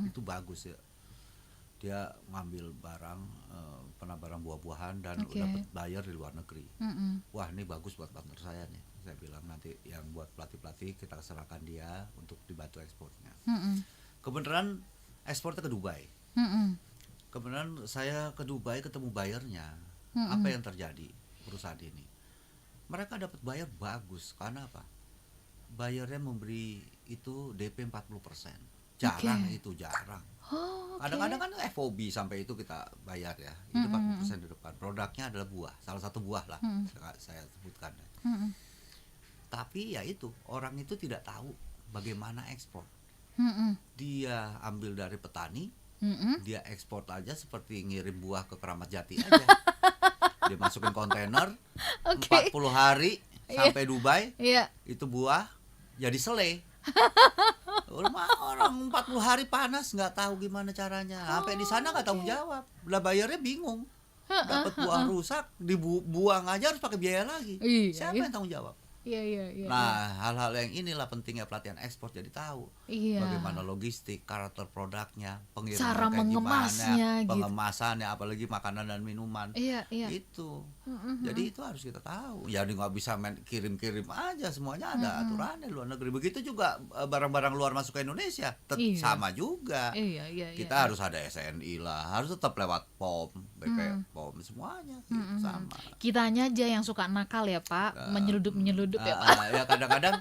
C: itu bagus ya, dia ngambil barang barang buah-buahan dan dapat bayar di luar negeri. Wah ini bagus buat partner saya nih, saya bilang nanti yang buat pelatih-pelatih kita serahkan dia untuk dibantu ekspornya. Kebenaran ekspornya ke Dubai. Kebenaran saya ke Dubai ketemu bayarnya. Apa yang terjadi perusahaan ini? Mereka dapat bayar bagus karena apa? Bayarnya memberi itu DP 40%. Jarang itu, jarang. Kadang-kadang kan FOB sampai itu kita bayar ya. Itu 40% di depan. Produknya adalah buah, salah satu buah lah saya sebutkan. Tapi ya itu, orang itu tidak tahu bagaimana ekspor. Dia ambil dari petani, dia ekspor aja seperti ngirim buah ke Keramat Jati aja. Dia masukin kontainer 40 hari sampai Dubai, itu buah jadi selai. Orang 40 hari panas nggak tahu gimana caranya, sampai di sana nggak tanggung jawab, lah bayarnya bingung, dapat buah rusak dibuang aja harus pakai biaya lagi. Siapa yang tanggung jawab? Nah, hal-hal yang inilah pentingnya pelatihan ekspor, jadi tahu bagaimana logistik, karakter produknya, pengiriman
B: cara mengemasnya,
C: pengemasannya, apalagi makanan dan minuman. Itu. Jadi itu harus kita tahu. Ya nggak bisa kirim-kirim aja, semuanya ada aturannya luar negeri. Begitu juga barang-barang luar masuk ke Indonesia, sama juga. Kita harus ada SNI lah, harus tetap lewat POM, POM semuanya sama.
B: Kitanya aja yang suka nakal ya Pak, menyeludup ya Pak.
C: Ya kadang-kadang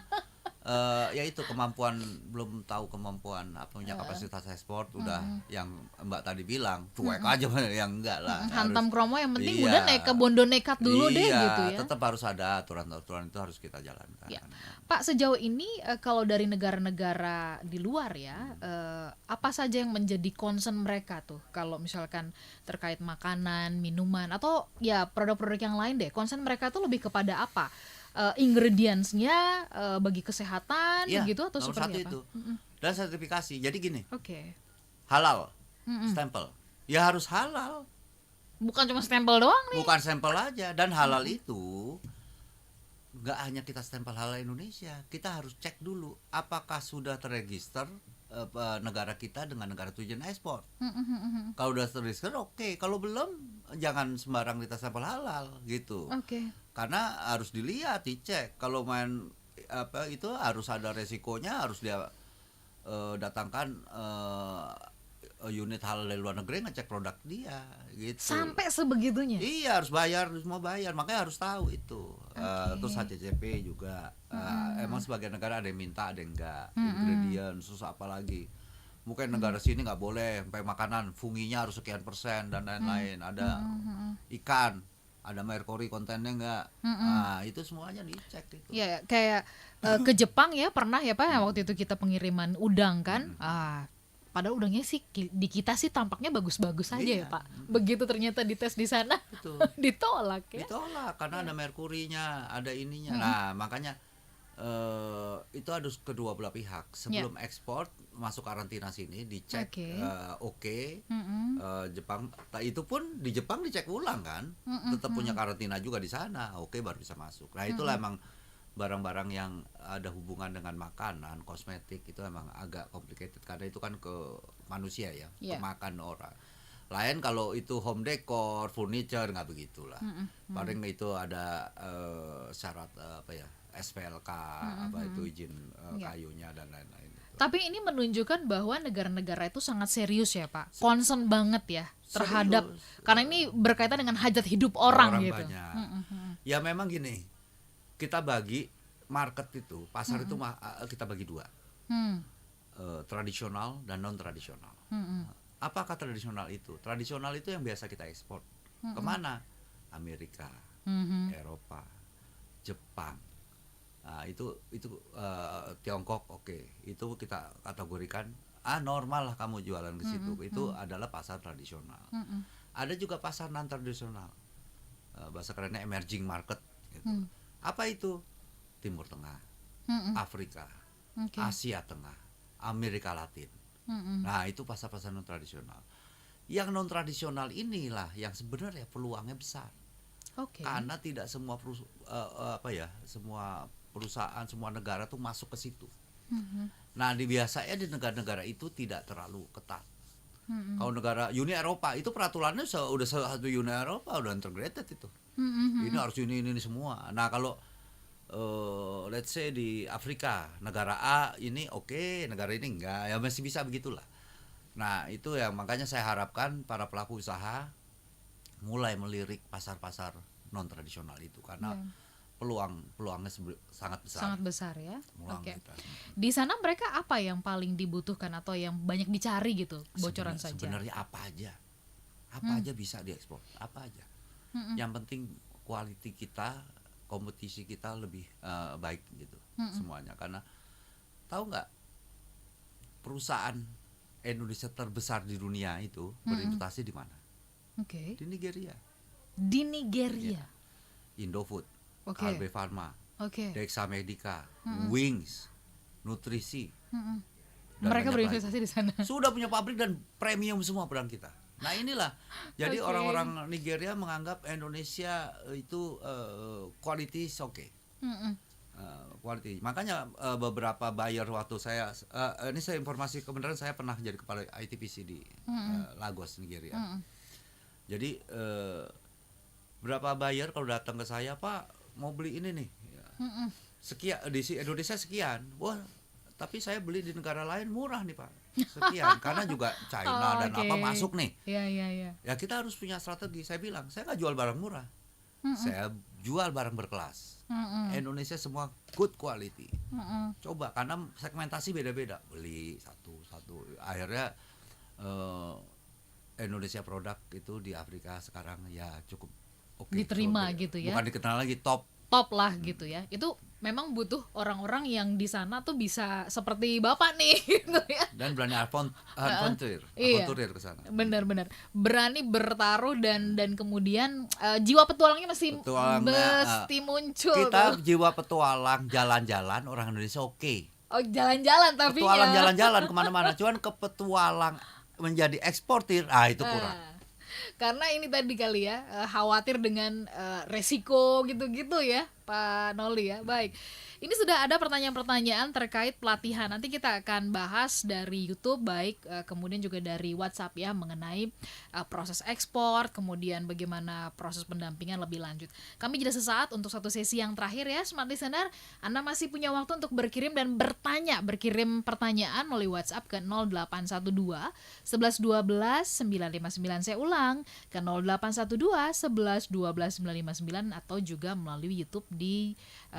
C: ya itu kemampuan, belum tahu kemampuan punya kapasitas ekspor, udah yang Mbak tadi bilang cuek aja, yang enggak lah.
B: Hantam kromo yang penting udah bondo nekat dulu deh gitu ya.
C: Tetap harus ada aturan-aturan, itu harus kita jalankan.
B: Pak, sejauh ini kalau dari negara-negara di luar ya, apa saja yang menjadi concern mereka tuh kalau misalkan terkait makanan, minuman atau ya produk-produk yang lain deh, concern mereka tuh lebih kepada apa? Ingredients-nya bagi kesehatan begitu atau seperti apa?
C: Itu. Dan sertifikasi. Jadi gini.
B: Halal.
C: Stempel. Ya harus halal.
B: Bukan cuma stempel doang nih.
C: Bukan stempel aja, dan halal itu nggak hanya kita stempel halal Indonesia, kita harus cek dulu apakah sudah terregister negara kita dengan negara tujuan ekspor. Kalau udah terregister oke. Kalau belum jangan sembarang kita stempel halal gitu. Karena harus dilihat, dicek. Kalau main apa itu harus ada resikonya, harus dia datangkan unit halal dari luar negeri ngecek produk dia gitu.
B: Sampai sebegitunya?
C: Iya, harus bayar, semua bayar, makanya harus tahu itu. Terus HACCP juga emang sebagian negara ada yang minta, ada yang enggak. Ingredient, terus apa lagi, mungkin negara sini nggak boleh sampai makanan funginya harus sekian persen dan lain-lain. Ada ikan, ada merkuri kontennya enggak. Nah itu semuanya dicek itu.
B: Ya kayak ke Jepang ya pernah ya Pak, waktu itu kita pengiriman udang kan. padahal udangnya sih di kita sih tampaknya bagus-bagus aja ya
C: Iya.
B: Pak. Begitu ternyata dites di sana
C: Betul.
B: ditolak ya.
C: Ditolak karena ada merkurinya, ada ininya. Nah, makanya itu harus kedua belah pihak. Sebelum ekspor masuk karantina sini dicek
B: Oke.
C: Jepang. Itu pun di Jepang dicek ulang kan. Tetap punya karantina juga di sana. Oke, baru bisa masuk. Nah, itulah emang barang-barang yang ada hubungan dengan makanan, kosmetik itu emang agak complicated karena itu kan ke manusia ya, ke makan orang. Lain kalau itu home decor, furniture nggak begitulah. Paling itu ada syarat SPLK itu izin kayunya dan lain-lain.
B: Tapi ini menunjukkan bahwa negara-negara itu sangat serius ya Pak, concern banget ya terhadap karena ini berkaitan dengan hajat hidup orang gitu.
C: Banyak. Ya memang gini, kita bagi market itu, pasar itu kita bagi dua, tradisional dan non tradisional. Apakah tradisional itu? Tradisional itu yang biasa kita ekspor kemana? Amerika, Eropa, Jepang. Nah, itu Tiongkok itu kita kategorikan normal lah kamu jualan ke situ. Itu adalah pasar tradisional. Ada juga pasar non tradisional, bahasa kerennya emerging market gitu. Apa itu? Timur Tengah, Afrika, Asia Tengah, Amerika Latin. Nah, itu pasar-pasar non tradisional. Yang non tradisional inilah yang sebenarnya peluangnya besar. Karena tidak semua semua perusahaan, semua negara tuh masuk ke situ. Nah, biasanya di negara-negara itu tidak terlalu ketat. Kalau negara Uni Eropa itu peraturannya udah satu Uni Eropa udah integrated itu. Ini harus ini semua. Nah, kalau let's say di Afrika negara A ini negara ini enggak, ya masih bisa begitulah. Nah, itu yang makanya saya harapkan para pelaku usaha mulai melirik pasar-pasar non tradisional itu karena peluangnya sangat besar.
B: Sangat besar ya. Di sana mereka apa yang paling dibutuhkan atau yang banyak dicari gitu? Bocoran saja.
C: Sebenarnya apa aja bisa diekspor, apa aja. Yang penting quality kita, kompetisi kita lebih baik gitu semuanya. Karena tahu nggak, perusahaan Indonesia terbesar di dunia itu berinvestasi di mana? Di Nigeria.
B: Di Nigeria.
C: Indofood, Kalbe Pharma, Dexa Medica, Wings, Nutrisi.
B: Mereka berinvestasi di sana.
C: Sudah punya pabrik dan premium semua barang kita. Nah, inilah. Jadi orang-orang Nigeria menganggap Indonesia itu quality is quality. Makanya beberapa buyer waktu saya ini saya informasi kebenaran, saya pernah jadi kepala ITPC di Lagos, Nigeria. Jadi berapa buyer kalau datang ke saya, Pak mau beli ini nih, sekian di Indonesia sekian, wah tapi saya beli di negara lain murah nih Pak, sekian. Karena juga China dan apa masuk nih. Ya kita harus punya strategi. Saya bilang saya nggak jual barang murah, saya jual barang berkelas. Indonesia semua good quality. Coba, karena segmentasi beda-beda, beli satu-satu. Akhirnya Indonesia produk itu di Afrika sekarang ya cukup
B: diterima gitu ya.
C: Bukan dikenal lagi top
B: lah gitu ya. Itu memang butuh orang-orang yang di sana tuh bisa seperti Bapak nih gitu ya.
C: Dan berani aventurir ke sana.
B: Benar-benar berani bertaruh dan kemudian jiwa petualangnya mesti muncul.
C: Kita jiwa petualang, jalan-jalan orang Indonesia
B: jalan-jalan tapi
C: petualang jalan-jalan kemana-mana. Cuman ke petualang menjadi eksportir, itu kurang.
B: Karena ini tadi kali ya, khawatir dengan resiko gitu-gitu ya Pak Noli ya. Baik, ini sudah ada pertanyaan-pertanyaan terkait pelatihan. Nanti kita akan bahas dari YouTube, baik kemudian juga dari WhatsApp ya, mengenai proses ekspor, kemudian bagaimana proses pendampingan lebih lanjut. Kami jeda sesaat untuk satu sesi yang terakhir ya, Smart Listener. Anda masih punya waktu untuk berkirim dan berkirim pertanyaan melalui WhatsApp ke 0812 11 12 959. Saya ulang, ke 0812 11 12 959 atau juga melalui YouTube di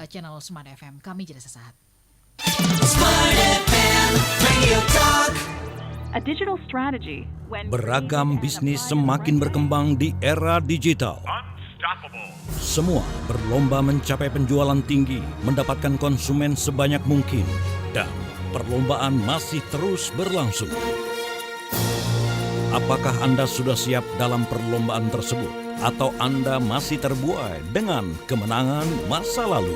B: channel Smart FM. Kami jeda sesaat.
A: Smart FM, Radio Talk.
L: A digital strategy
E: Beragam bisnis semakin berkembang di era digital. Semua berlomba mencapai penjualan tinggi, mendapatkan konsumen sebanyak mungkin, dan perlombaan masih terus berlangsung. Apakah Anda sudah siap dalam perlombaan tersebut? Atau Anda masih terbuai dengan kemenangan masa lalu?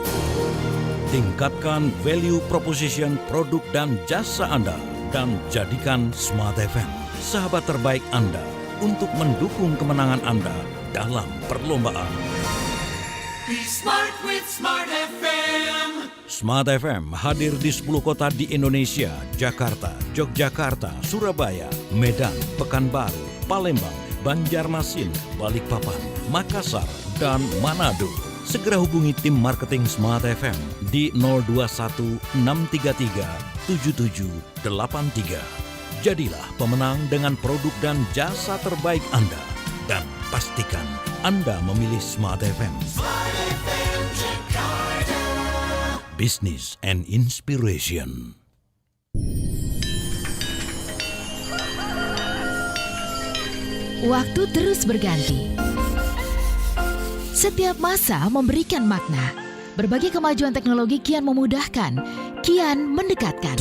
E: Tingkatkan value proposition produk dan jasa Anda dan jadikan Smart FM sahabat terbaik Anda untuk mendukung kemenangan Anda dalam perlombaan.
A: Be smart with Smart FM.
E: Smart FM hadir di 10 kota di Indonesia: Jakarta, Yogyakarta, Surabaya, Medan, Pekanbaru, Palembang, Banjarmasin, Balikpapan, Makassar, dan Manado. Segera hubungi tim marketing Smart FM di 021 633 7783. Jadilah pemenang dengan produk dan jasa terbaik Anda. Dan pastikan Anda memilih Smart FM.
A: Smart FM Jakarta.
E: Business and Inspiration.
D: Waktu terus berganti. Setiap masa memberikan makna. Berbagai kemajuan teknologi kian memudahkan, kian mendekatkan.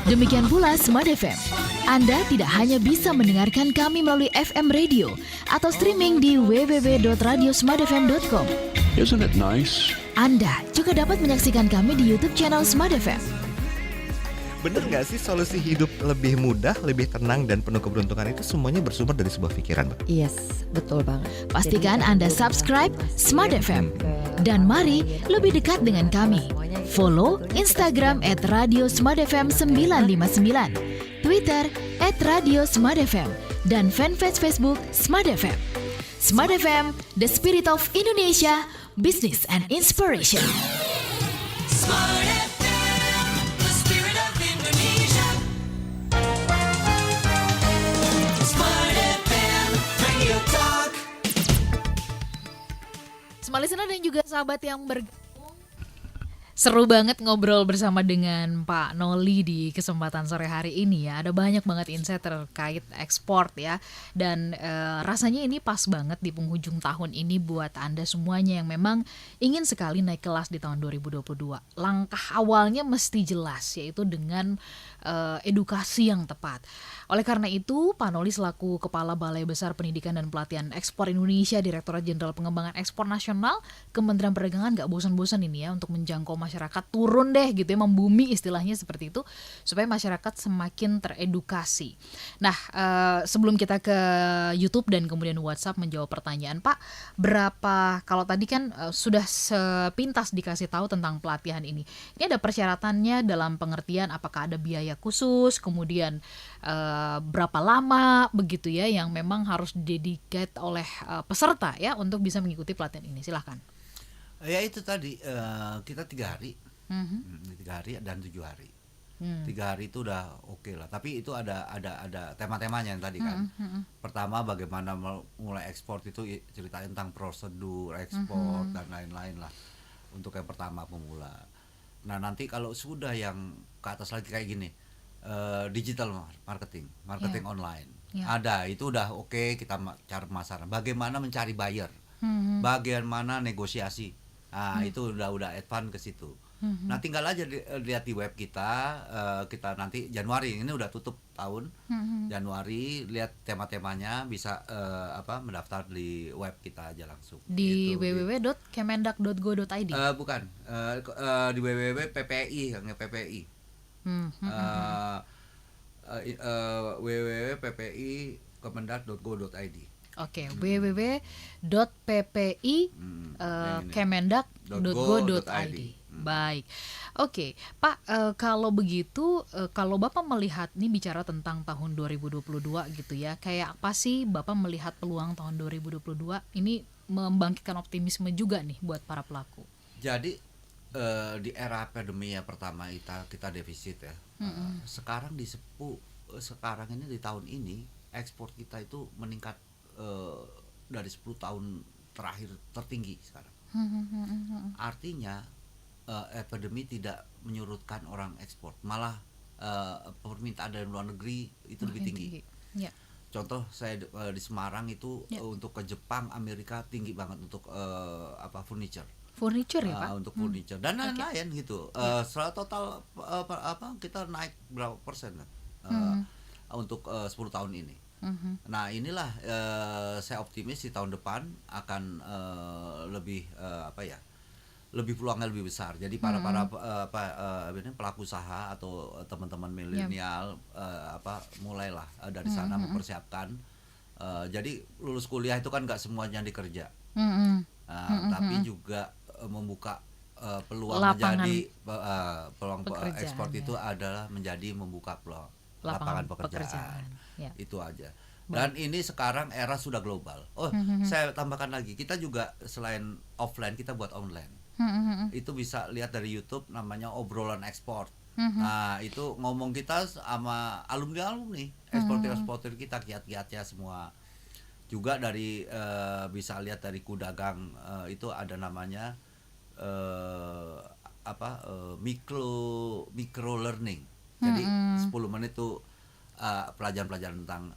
D: Demikian pula Smart FM. Anda tidak hanya bisa mendengarkan kami melalui FM radio atau streaming di www.radiosmartfm.com.
M: Isn't it nice?
D: Anda juga dapat menyaksikan kami di YouTube channel Smart FM.
N: Bener nggak sih solusi hidup lebih mudah, lebih tenang, dan penuh keberuntungan itu semuanya bersumber dari sebuah pikiran, Bang?
O: Yes, betul banget.
D: Pastikan Anda subscribe Smart FM. Dan mari lebih dekat dengan kami. Follow Instagram @radiosmartfm959, Twitter @radiosmartfm, dan fanpage Facebook Smart FM. Smart FM, the spirit of Indonesia, business and inspiration.
A: Smart FM, the spirit of Indonesia. Smart FM, radio talk.
B: Smart Listener dan juga sahabat yang bergabung, seru banget ngobrol bersama dengan Pak Noli di kesempatan sore hari ini ya. Ada banyak banget insight terkait ekspor ya. Dan rasanya ini pas banget di penghujung tahun ini buat Anda semuanya yang memang ingin sekali naik kelas di tahun 2022. Langkah awalnya mesti jelas, yaitu dengan edukasi yang tepat. Oleh karena itu, Pak Noli selaku Kepala Balai Besar Pendidikan dan Pelatihan Ekspor Indonesia, Direktorat Jenderal Pengembangan Ekspor Nasional, Kementerian Perdagangan gak bosan-bosan ini ya untuk menjangkau masyarakat, turun deh gitu ya, membumi istilahnya seperti itu, supaya masyarakat semakin teredukasi. Nah, sebelum kita ke YouTube dan kemudian WhatsApp menjawab pertanyaan, Pak, berapa, kalau tadi kan sudah sepintas dikasih tahu tentang pelatihan ini ada persyaratannya dalam pengertian apakah ada biaya khusus, kemudian berapa lama begitu ya yang memang harus dedicate oleh peserta ya untuk bisa mengikuti pelatihan ini. Silahkan.
C: Ya itu tadi kita 3 hari, 3 hari dan 7 hari. 3 hari itu udah oke lah. Tapi itu ada tema-temanya yang tadi kan. Pertama bagaimana mulai ekspor itu cerita tentang prosedur ekspor dan lain-lain lah. Untuk yang pertama pemula. Nah nanti kalau sudah yang ke atas lagi kayak gini. Digital marketing online. Ada, itu udah oke, kita cari pemasaran. Bagaimana mencari buyer, bagaimana negosiasi. Nah itu udah advance ke situ. Nah tinggal aja lihat di web kita. Kita nanti Januari ini udah tutup tahun. Januari lihat tema-temanya, bisa mendaftar di web kita aja langsung.
B: Di gitu, www.kemendak.go.id.
C: Bukan, di www.ppi. www.ppi-kemendak.go.id.
B: Oke, www.ppi-kemendak.go.id. Baik. Oke, Pak, kalau begitu, kalau Bapak melihat nih bicara tentang tahun 2022 gitu ya, kayak apa sih Bapak melihat peluang tahun 2022 ini membangkitkan optimisme juga nih buat para pelaku?
C: Jadi di era pandemi yang pertama kita defisit ya. Sekarang sekarang ini di tahun ini ekspor kita itu meningkat dari 10 tahun terakhir tertinggi sekarang. Artinya pandemi tidak menyurutkan orang ekspor, malah permintaan dari luar negeri itu lebih tinggi. Ya. Contoh saya di Semarang itu untuk ke Jepang, Amerika tinggi banget untuk furniture ya Pak? Untuk furniture dan lain-lain gitu. Setelah total kita naik berapa persen kan? untuk 10 tahun ini. Nah inilah saya optimis di tahun depan akan lebih lebih peluangnya lebih besar. Jadi para pelaku usaha atau teman-teman milenial mulailah dari sana mempersiapkan. Jadi lulus kuliah itu kan nggak semuanya dikerja, tapi juga membuka peluang
B: Lapangan
C: menjadi peluang
B: pekerjaan,
C: ekspor
B: ya.
C: itu adalah menjadi membuka peluang lapangan pekerjaan.
B: Ya.
C: Itu aja. Dan ini sekarang era sudah global. Saya tambahkan lagi, kita juga selain offline kita buat online. Itu bisa lihat dari YouTube namanya obrolan ekspor. Nah itu ngomong kita sama alumni eksportir kita, kiat-kiatnya semua. Juga dari bisa lihat dari Kudagang, itu ada namanya micro learning. Jadi 10 menit itu pelajaran-pelajaran tentang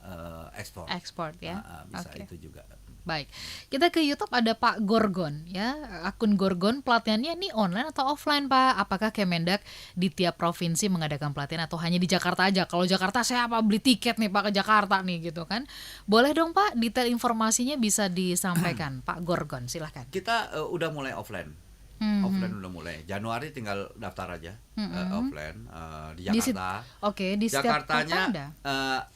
C: ekspor.
B: Ekspor ya.
C: Bisa
B: Oke.
C: itu juga.
B: Baik, kita ke YouTube ada Pak Gorgon ya, akun Gorgon. Pelatihannya ini online atau offline Pak? Apakah Kemendak di tiap provinsi mengadakan pelatihan atau hanya di Jakarta aja? Kalau Jakarta saya beli tiket nih Pak ke Jakarta nih gitu kan? Boleh dong Pak, detail informasinya bisa disampaikan Pak Gorgon, silahkan.
C: Kita udah mulai offline. Offline udah mulai. Januari tinggal daftar aja offline di Jakarta.
B: Di setiap kota
C: Jakartanya
B: ada.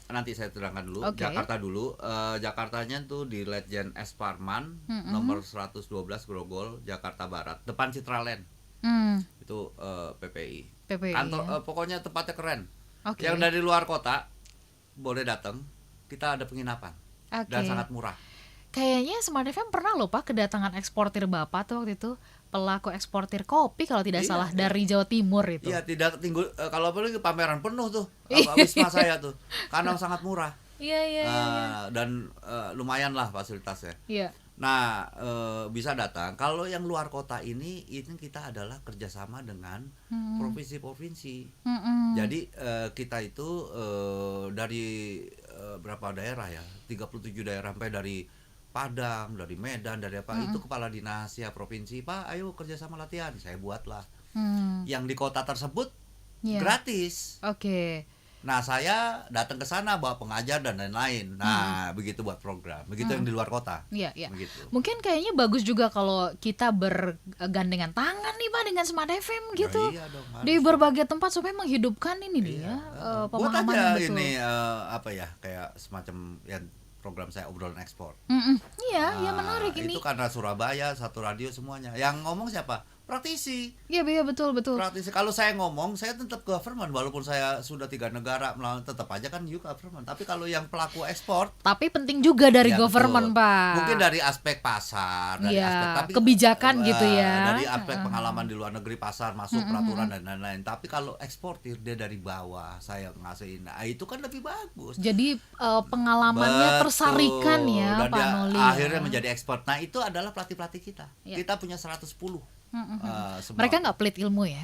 C: Nanti saya terangkan dulu.
B: Oke.
C: Jakarta dulu. Jakartanya tuh di Letjen S. Parman nomor 112 Grogol, Jakarta Barat, depan Citraland. Itu PPI. Kantor pokoknya tempatnya keren.
B: Oke.
C: Yang dari luar kota boleh datang. Kita ada penginapan dan sangat murah.
B: Kayaknya Smart FM pernah loh Pak kedatangan eksportir Bapak tuh waktu itu, pelaku eksportir kopi kalau tidak salah dari Jawa Timur itu.
C: Iya, tidak tinggal kalau apalagi pameran penuh tuh. Wisma saya tuh. Karena sangat murah.
B: Iya.
C: Dan lumayan lah fasilitasnya.
B: Iya.
C: Nah, bisa datang. Kalau yang luar kota ini kita adalah kerjasama dengan provinsi-provinsi. Jadi kita itu dari berapa daerah ya? 37 daerah sampai dari Padang, dari Medan, dari apa itu kepala dinas ya provinsi, Pak, ayo kerjasama latihan. Saya buatlah. Yang di kota tersebut gratis.
B: Oke.
C: Nah, saya datang ke sana bawa pengajar dan lain-lain. Nah, begitu buat program. Begitu yang di luar kota.
B: Iya.
C: Begitu.
B: Mungkin kayaknya bagus juga kalau kita bergandengan tangan nih Pak dengan Smart FM gitu.
C: Iya dong, harus.
B: Di berbagai tempat supaya menghidupkan ini dia
C: Buat
B: pemahaman
C: aja
B: yang betul.
C: ini kayak semacam yang program saya obrolan ekspor.
B: Iya, menarik ini.
C: Itu karena Surabaya, satu radio semuanya. Yang ngomong siapa? Praktisi.
B: Iya, betul.
C: Praktisi. Kalau saya ngomong, saya tetap government walaupun saya sudah 3 negara melawan, tetap aja kan you government. Tapi kalau yang pelaku ekspor,
B: tapi penting juga dari
C: ya,
B: government,
C: betul.
B: Pak.
C: Mungkin dari aspek pasar, dari aspek
B: kebijakan gitu ya.
C: Dari aspek pengalaman di luar negeri, pasar, masuk peraturan dan lain-lain. Tapi kalau eksportir dia dari bawah, saya ngasihin. Nah, itu kan lebih bagus.
B: Jadi pengalamannya tersarikan ya,
C: dan
B: Pak
C: dia
B: Noli.
C: akhirnya menjadi ekspor. Nah, itu adalah pelatih-pelatih kita.
B: Ya.
C: Kita punya 110.
B: Mereka nggak pelit ilmu ya?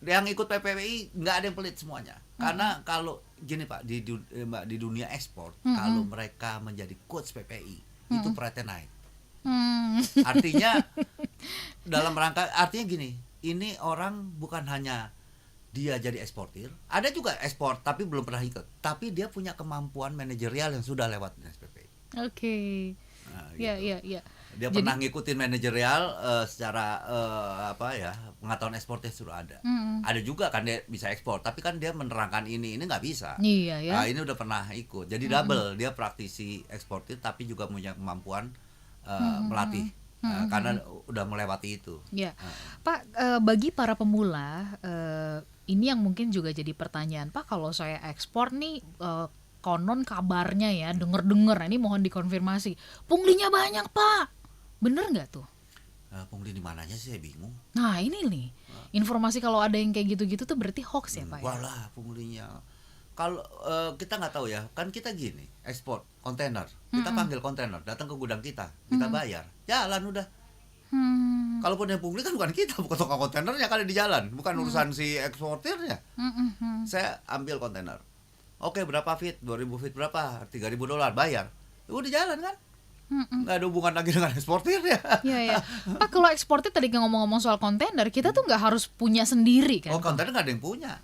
C: Yang ikut PPWI nggak ada yang pelit semuanya. Karena kalau gini Pak, di dunia ekspor, kalau mereka menjadi coach PPI, itu perhatian naik. Artinya artinya gini, ini orang bukan hanya dia jadi eksportir, ada juga ekspor tapi belum pernah ikut, tapi dia punya kemampuan manajerial yang sudah lewat dinas PPI.
B: Oke.
C: Nah,
B: Iya.
C: Dia pernah ngikutin manajerial secara pengetahuan ekspornya sudah ada. Ada juga kan dia bisa ekspor, tapi kan dia menerangkan ini nggak bisa.
B: Iya ya.
C: Nah, ini udah pernah ikut. Jadi double, dia praktisi eksportir tapi juga punya kemampuan melatih. Karena udah melewati itu.
B: Ya. Pak, bagi para pemula ini yang mungkin juga jadi pertanyaan, Pak, kalau saya ekspor nih konon kabarnya ya, denger-denger, ini mohon dikonfirmasi, punglinya banyak Pak, bener nggak tuh?
C: Pungli di mananya sih saya bingung.
B: Nah ini nih, informasi kalau ada yang kayak gitu-gitu tuh berarti hoax ya Pak?
C: Walah punglinya. Kalau kita nggak tahu ya, kan kita gini, ekspor kontainer, kita panggil kontainer, datang ke gudang kita bayar, jalan udah. Kalaupun yang pungli kan bukan kita, bukan tukang kontainernya kali di jalan, bukan urusan si eksportirnya. Saya ambil kontainer. Oke, berapa feet? 2.000 feet berapa? $3.000 bayar. Udah jalan kan? Nggak ada hubungan lagi dengan eksportir ya.
B: Iya. Pak, kalau eksportir tadi ngomong-ngomong soal kontainer, kita tuh nggak harus punya sendiri kan?
C: Oh, kontainer nggak ada yang punya.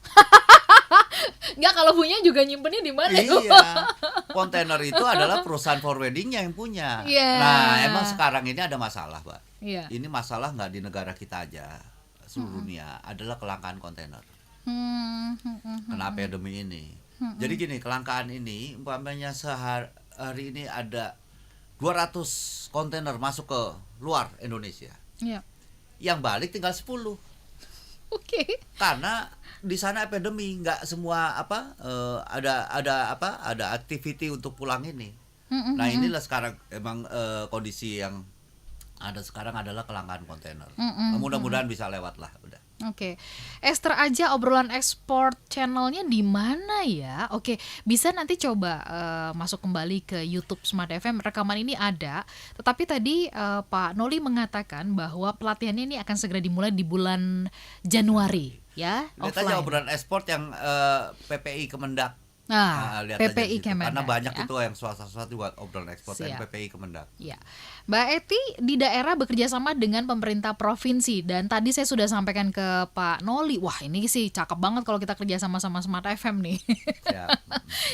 B: Nggak, kalau punya juga nyimpennya di mana?
C: Iya, kontainer itu adalah perusahaan forwardingnya yang punya.
B: Iya.
C: Nah, emang sekarang ini ada masalah, Pak.
B: Iya.
C: Ini masalah nggak di negara kita aja, seluruh dunia adalah kelangkaan kontainer. Kena pandemi ini. Jadi gini, kelangkaan ini umpamanya sehari ini ada 200 kontainer masuk ke luar Indonesia.
B: Iya.
C: Yang balik tinggal 10.
B: Oke.
C: Karena di sana pandemi, nggak semua ada activity untuk pulang ini. Nah, inilah sekarang emang kondisi yang ada sekarang adalah kelangkaan kontainer. Mudah-mudahan bisa lewat lah, udah.
B: Oke, Esther aja obrolan ekspor channelnya di mana ya? Oke, bisa nanti coba masuk kembali ke YouTube Smart FM. Rekaman ini ada, tetapi tadi Pak Noli mengatakan bahwa pelatihannya ini akan segera dimulai di bulan Januari, ya.
C: Lihat aja obrolan ekspor yang PPI Kemendak. Lihat
B: PPI
C: aja
B: Kemendak.
C: Karena banyak
B: ya.
C: itu yang swasta buat obrolan ekspor dan
B: Siap.
C: PPI Kemendak.
B: Ya, Mbak Eti di daerah bekerja sama dengan pemerintah provinsi, dan tadi saya sudah sampaikan ke Pak Noli, wah ini sih cakep banget kalau kita kerja sama Smart FM nih.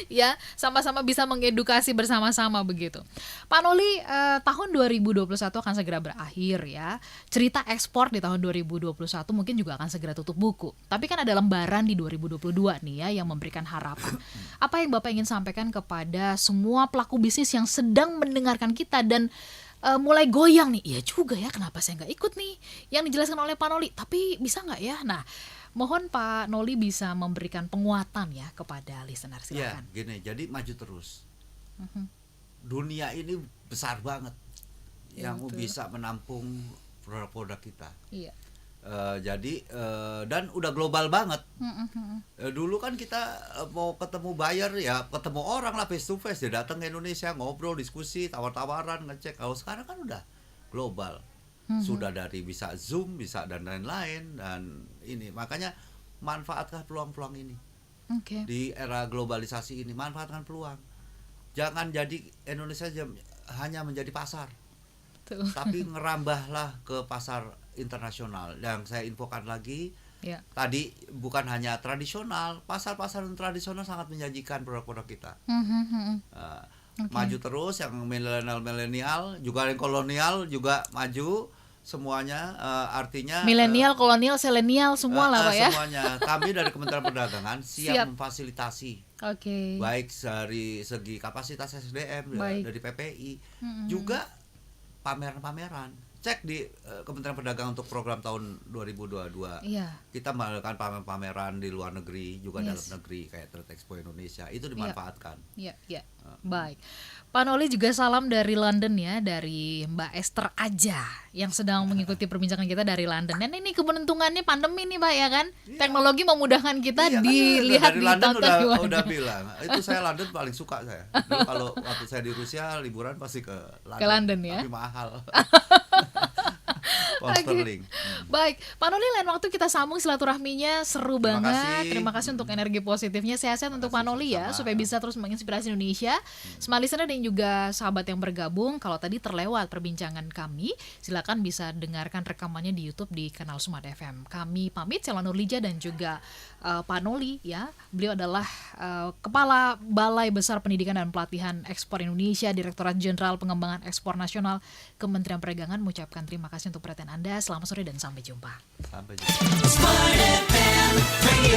B: Ya, sama-sama bisa mengedukasi bersama-sama begitu. Pak Noli, tahun 2021 akan segera berakhir ya. Cerita ekspor di tahun 2021 mungkin juga akan segera tutup buku. Tapi kan ada lembaran di 2022 nih ya yang memberikan harapan. Apa yang Bapak ingin sampaikan kepada semua pelaku bisnis yang sedang mendengarkan kita dan mulai goyang nih? Iya juga ya, kenapa saya nggak ikut nih yang dijelaskan oleh Pak Noli, tapi bisa nggak ya? Nah, mohon Pak Noli bisa memberikan penguatan ya kepada listener, silakan.
C: Ya, gini, jadi maju terus. Dunia ini besar banget yang bisa menampung produk-produk kita.
B: Iya.
C: Jadi dan udah global banget. Dulu kan kita mau ketemu buyer ya ketemu orang lah, face to face, dia datang ke Indonesia, ngobrol, diskusi, tawar-tawaran, ngecek. Kalau sekarang kan udah global. Sudah dari bisa Zoom, bisa dan lain-lain, dan ini makanya manfaatkan peluang-peluang ini. Di era globalisasi ini manfaatkan peluang. Jangan jadi Indonesia hanya menjadi pasar. Tapi ngerambahlah ke pasar internasional. Yang saya infokan lagi, tadi bukan hanya tradisional, pasar-pasar tradisional sangat menjanjikan produk-produk kita. Maju terus, yang milenial juga, yang kolonial juga maju, semuanya artinya
B: milenial, kolonial, selenial semua lah Pak ya.
C: Semuanya. Kami dari Kementerian Perdagangan siap memfasilitasi. Baik dari segi kapasitas SDM dari PPI, juga pameran-pameran. Cek di Kementerian Perdagangan untuk program tahun 2022. Kita melakukan pameran di luar negeri, juga dalam negeri kayak Trade Expo Indonesia. Itu dimanfaatkan.
B: Baik. Pak Noli juga salam dari London ya, dari Mbak Esther aja yang sedang mengikuti perbincangan kita dari London. Dan ini keberuntungannya pandemi nih Pak ya kan? Teknologi memudahkan kita dilihat
C: dari
B: di
C: London
B: tonton
C: udah bilang. Itu saya London paling suka saya. Dulu kalau waktu saya di Rusia liburan pasti ke London.
B: Ke London ya.
C: Tapi mahal.
B: Baik, Pak Noli, lain waktu kita sambung silaturahminya, seru banget. Terima kasih untuk energi positifnya. Sehat-sehat untuk Pak Noli ya, supaya bisa terus menginspirasi Indonesia. Smart listener dan juga sahabat yang bergabung, kalau tadi terlewat perbincangan kami, silakan bisa dengarkan rekamannya di YouTube di kanal Smart FM. Kami pamit, Sela Nurlija dan juga Pak Noli ya. Beliau adalah Kepala Balai Besar Pendidikan dan Pelatihan Ekspor Indonesia, Direktorat Jenderal Pengembangan Ekspor Nasional Kementerian Perdagangan, mengucapkan terima kasih untuk perhatian Anda. Selamat sore dan sampai jumpa.
C: Sampai jumpa.